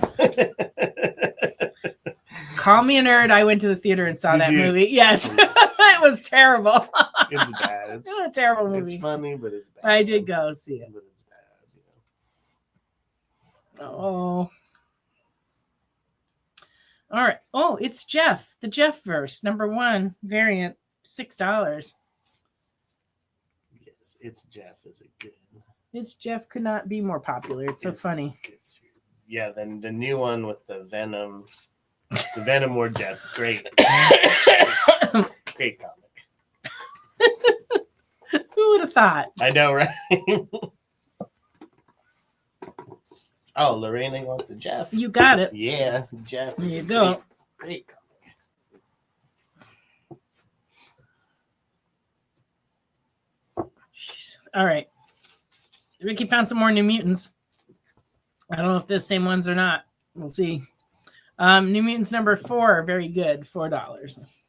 Call me a nerd. I went to the theater and saw that movie. Yes. It was terrible. It's bad. It was a terrible movie. It's funny, but it's bad. I did go see it. But it's bad. Oh. All right. Oh, it's Jeff. The Jeff verse. Number 1 variant. $6. Yes, it's Jeff. Is it good? It's Jeff could not be more popular. It's so funny. Yeah, then the new one with the Venom. The Venom or Jeff. Great. Great comic. Who would have thought? I know, right? Oh, Lorena wants the Jeff. You got it. Yeah, Jeff. There you go. Great comic. All right. Ricky found some more New Mutants. I don't know if they're the same ones or not. We'll see. New Mutants number 4, very good, $4.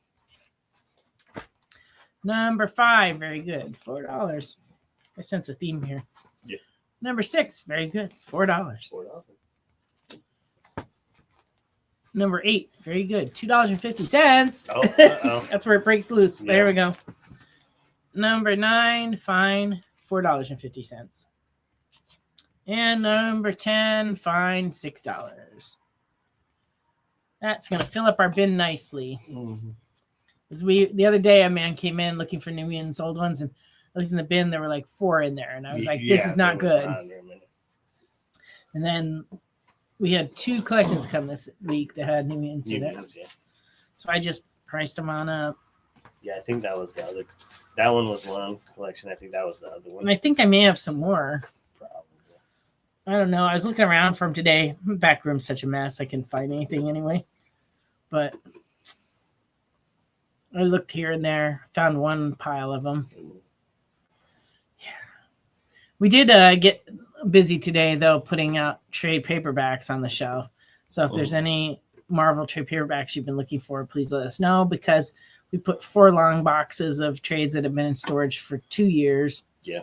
Number 5, very good, $4. I sense a theme here. Yeah. Number 6, very good, $4. Number 8, very good, $2.50. Oh, That's where it breaks loose. Yeah. There we go. Number 9, fine, $4.50. And number 10, fine, $6. That's going to fill up our bin nicely. Mm-hmm. The other day, a man came in looking for New Mutants, old ones, and I looked in the bin. There were like 4 in there, and I was like, "This is not good." And then we had 2 collections come this week that had New Mutants in it. Yeah. So I just priced them on up. Yeah, I think that was the other. That one was one collection. I think that was the other one. And I think I may have some more. Probably. I don't know. I was looking around for them today. My back room's such a mess. I couldn't find anything anyway. But I looked here and there. Found one pile of them. Yeah. We did get busy today, though, putting out trade paperbacks on the show. So if there's any Marvel trade paperbacks you've been looking for, please let us know, because we put 4 long boxes of trades that have been in storage for 2 years. Yeah.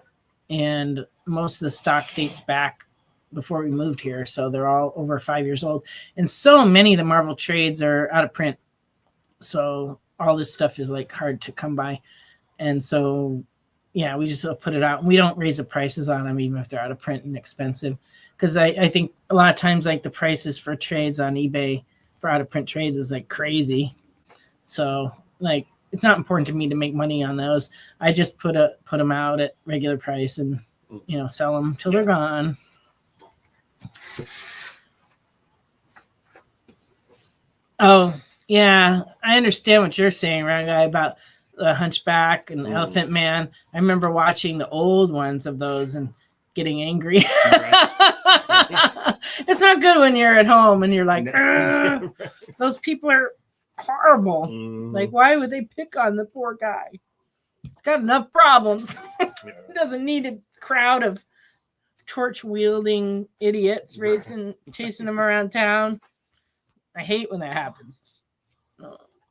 And most of the stock dates back before we moved here. So they're all over 5 years old. And so many of the Marvel trades are out of print. So all this stuff is like hard to come by. And so, yeah, we just put it out. We don't raise the prices on them, even if they're out of print and expensive. Because I think a lot of times, like, the prices for trades on eBay for out of print trades is like crazy. So, like, it's not important to me to make money on those. I just put them out at regular price and, sell them till they're gone. Oh, yeah. I understand what you're saying, Round Guy, about the Hunchback and Elephant Man. I remember watching the old ones of those and getting angry. It's not good when you're at home and you're like, those people are horrible. Like, why would they pick on the poor guy? He's got enough problems. He doesn't need a crowd of torch wielding idiots chasing him around town. I hate when that happens.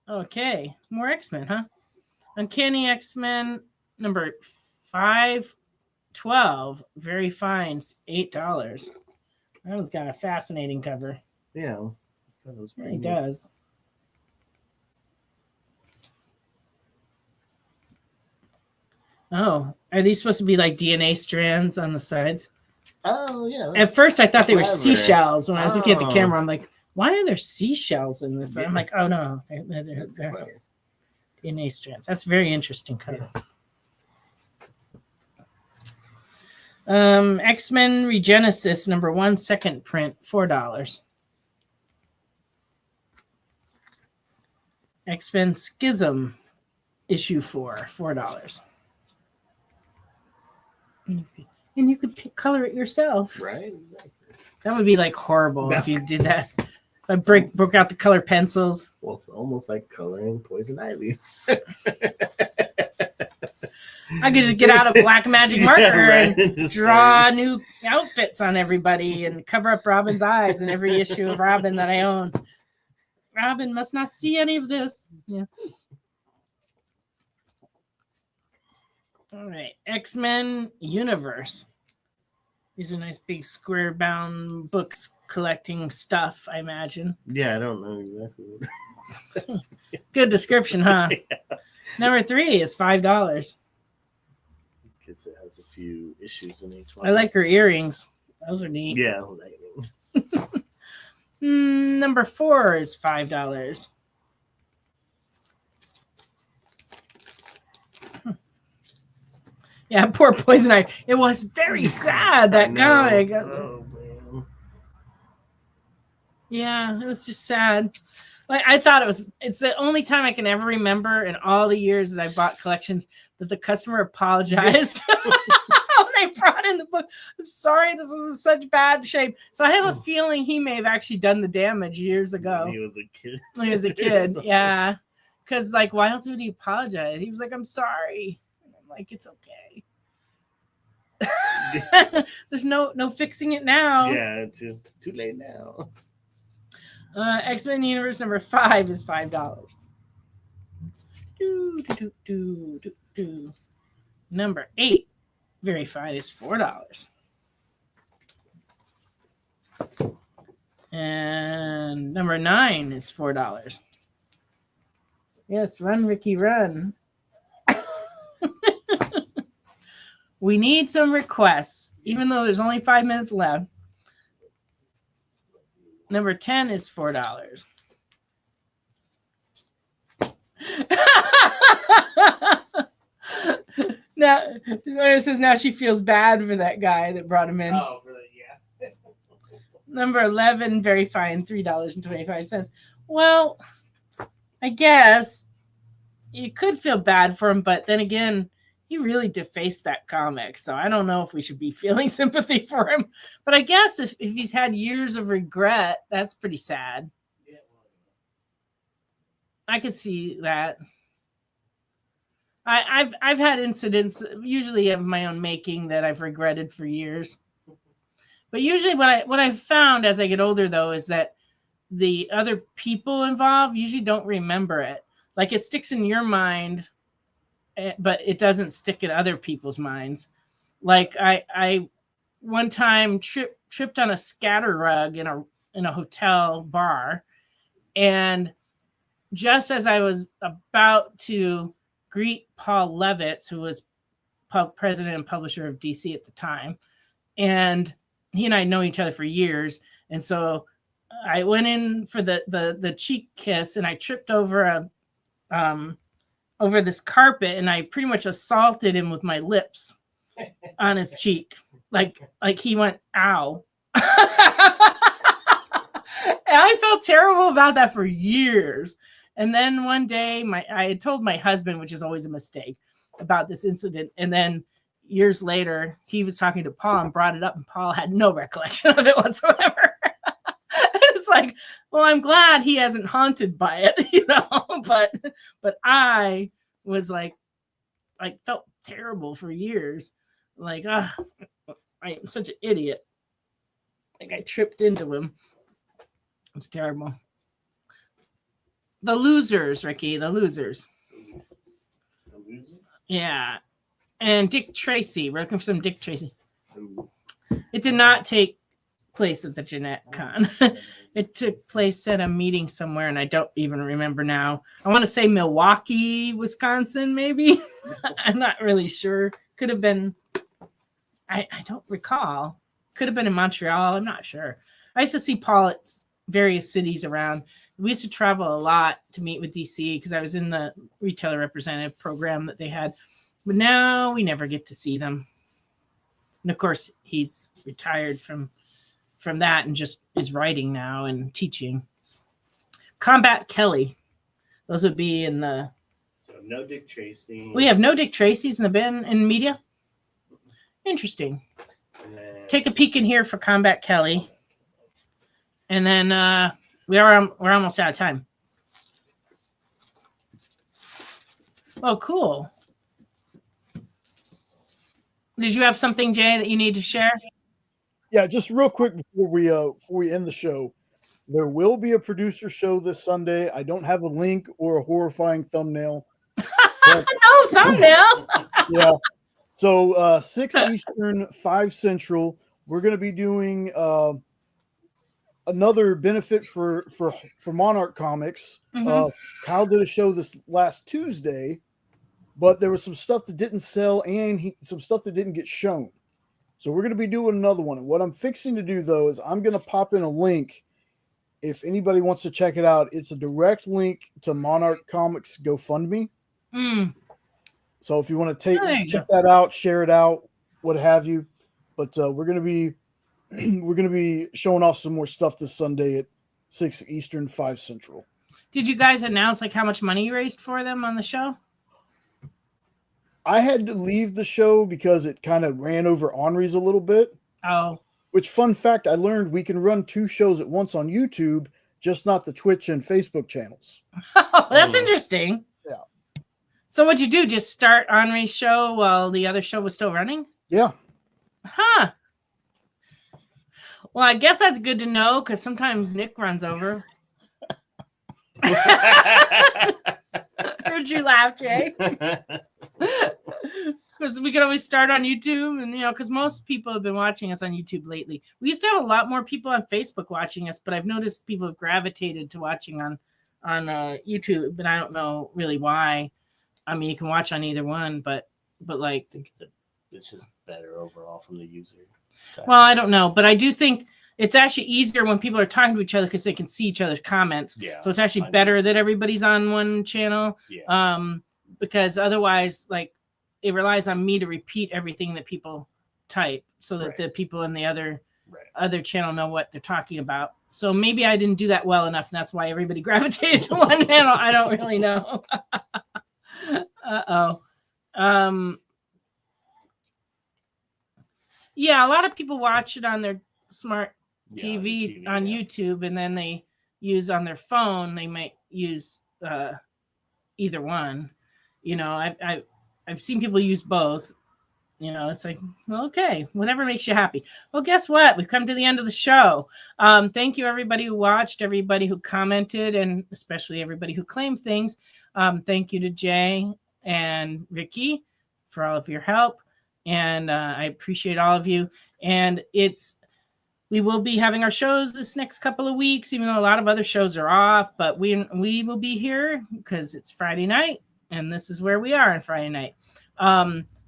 Okay, more X-Men, huh? Uncanny X-Men number 512, very fine, $8. That one's got a fascinating cover. Yeah, it does. Oh, are these supposed to be like DNA strands on the sides? Oh, yeah. At first, I thought they were seashells. When I was looking at the camera, I'm like, why are there seashells in this? But I'm like, oh, no. They're DNA strands. That's very interesting cover. X-Men Regenesis number 1, second print, $4. X-Men Schism issue 4, $4. And you could color it yourself. Right. That would be like horrible if you did that. If I broke out the color pencils. Well, it's almost like coloring Poison Ivy. I could just get out a black magic marker and draw new outfits on everybody and cover up Robin's eyes in every issue of Robin that I own. Robin must not see any of this. Yeah. All right, X-Men Universe. These are nice big square bound books collecting stuff, I imagine. Yeah, I don't know exactly what. Good description, huh? Yeah. Number 3 is $5. It has a few issues in each one. I like her earrings. Those are neat. Yeah. Number 4 is $5. Yeah, poor Poison Ivy. It was very sad, that comic. Oh, man. Yeah, it was just sad. Like, I thought it's the only time I can ever remember in all the years that I bought collections that the customer apologized when they brought in the book. I'm sorry, this was in such bad shape. So I have a feeling he may have actually done the damage years ago. When he was a kid. When he was a kid, yeah. Because, like, why else would he apologize? He was like, I'm sorry. And I'm like, it's okay. There's no fixing it now. Yeah, too late now. X-Men Universe number 5 is $5. Number 8, very fine, is $4. And number 9 is $4. Yes, run, Ricky, run. We need some requests, even though there's only 5 minutes left. Number 10 is $4. Now, it says now she feels bad for that guy that brought him in. Oh, for that, yeah. Number 11, very fine, $3.25. Well, I guess you could feel bad for him, but then again, he really defaced that comic. So I don't know if we should be feeling sympathy for him. But I guess if he's had years of regret, that's pretty sad. I could see that. I've had incidents, usually of my own making, that I've regretted for years. But usually what I've found as I get older, though, is that the other people involved usually don't remember it. Like, it sticks in your mind, but it doesn't stick in other people's minds. Like, I one time tripped on a scatter rug in a hotel bar, and just as I was about to greet Paul Levitz, who was president and publisher of DC at the time, and he and I know each other for years, and so I went in for the cheek kiss, and I tripped over over this carpet, and I pretty much assaulted him with my lips on his cheek, like he went ow. And I felt terrible about that for years. And then one day, I had told my husband, which is always a mistake, about this incident. And then years later, he was talking to Paul and brought it up, and Paul had no recollection of it whatsoever. It's like, well, I'm glad he hasn't haunted by it, But I was like, I felt terrible for years. Like, I am such an idiot. Like, I tripped into him. It was terrible. The Losers, Ricky, the Losers. Yeah. And Dick Tracy. We're looking for some Dick Tracy. It did not take place at the Jeanette Con. It took place at a meeting somewhere, and I don't even remember now. I want to say Milwaukee, Wisconsin, maybe. I'm not really sure. Could have been, I don't recall. Could have been in Montreal. I'm not sure. I used to see Paul at various cities around. We used to travel a lot to meet with DC because I was in the retailer representative program that they had. But now we never get to see them. And of course, he's retired from that and just is writing now and teaching. Combat Kelly. Those would be in the... So no Dick Tracy. We have no Dick Tracy's in the bin in media. Interesting. Take a peek in here for Combat Kelly. And then we're almost out of time. Oh, cool. Did you have something, Jay, that you need to share? Yeah, just real quick before we end the show. There will be a producer show this Sunday. I don't have a link or a horrifying thumbnail. No thumbnail. Yeah. So 6 Eastern, 5 Central. We're going to be doing another benefit for Monarch Comics. Mm-hmm. Kyle did a show this last Tuesday, but there was some stuff that didn't sell and some stuff that didn't get shown. So we're going to be doing another one. And what I'm fixing to do, though, is I'm going to pop in a link. If anybody wants to check it out, it's a direct link to Monarch Comics GoFundMe. Mm. So if you want to check that out, share it out, what have you. But we're going to be showing off some more stuff this Sunday at 6 Eastern, 5 Central. Did you guys announce how much money you raised for them on the show? I had to leave the show because it kind of ran over Henri's a little bit. Oh. Which, fun fact, I learned we can run 2 shows at once on YouTube, just not the Twitch and Facebook channels. Oh, that's interesting. Yeah. So what'd you do? Just start Henri's show while the other show was still running? Yeah. Huh. Well, I guess that's good to know because sometimes Nick runs over. Heard you laugh, Jay. Because we could always start on YouTube, and because most people have been watching us on YouTube lately. We used to have a lot more people on Facebook watching us, but I've noticed people have gravitated to watching on YouTube, but I don't know really why. I mean, you can watch on either one, but like, I think it's just better overall from the user side. Well, I don't know, but I do think it's actually easier when people are talking to each other because they can see each other's comments. Yeah, so it's actually better that everybody's on one channel. Yeah. Because otherwise, it relies on me to repeat everything that people type so that the people in the other other channel know what they're talking about. So maybe I didn't do that well enough, and that's why everybody gravitated to one channel. I don't really know. Yeah, a lot of people watch it on their smart TV on YouTube, and then they use on their phone. They might use either one. You know, I've seen people use both. You know, it's like, well, okay, whatever makes you happy. Well, guess what? We've come to the end of the show. Thank you, everybody who watched, everybody who commented, and especially everybody who claimed things. Thank you to Jay and Ricky for all of your help. And I appreciate all of you. And we will be having our shows this next couple of weeks, even though a lot of other shows are off. But we will be here because it's Friday night, and this is where we are on Friday night.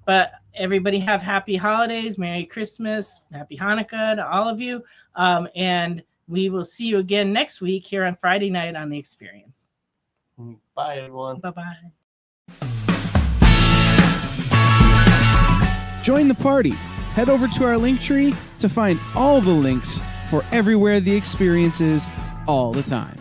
But everybody have happy holidays, Merry Christmas, Happy Hanukkah to all of you. And we will see you again next week here on Friday night on The Experience. Bye, everyone. Bye-bye. Join the party. Head over to our link tree to find all the links for everywhere The Experience is all the time.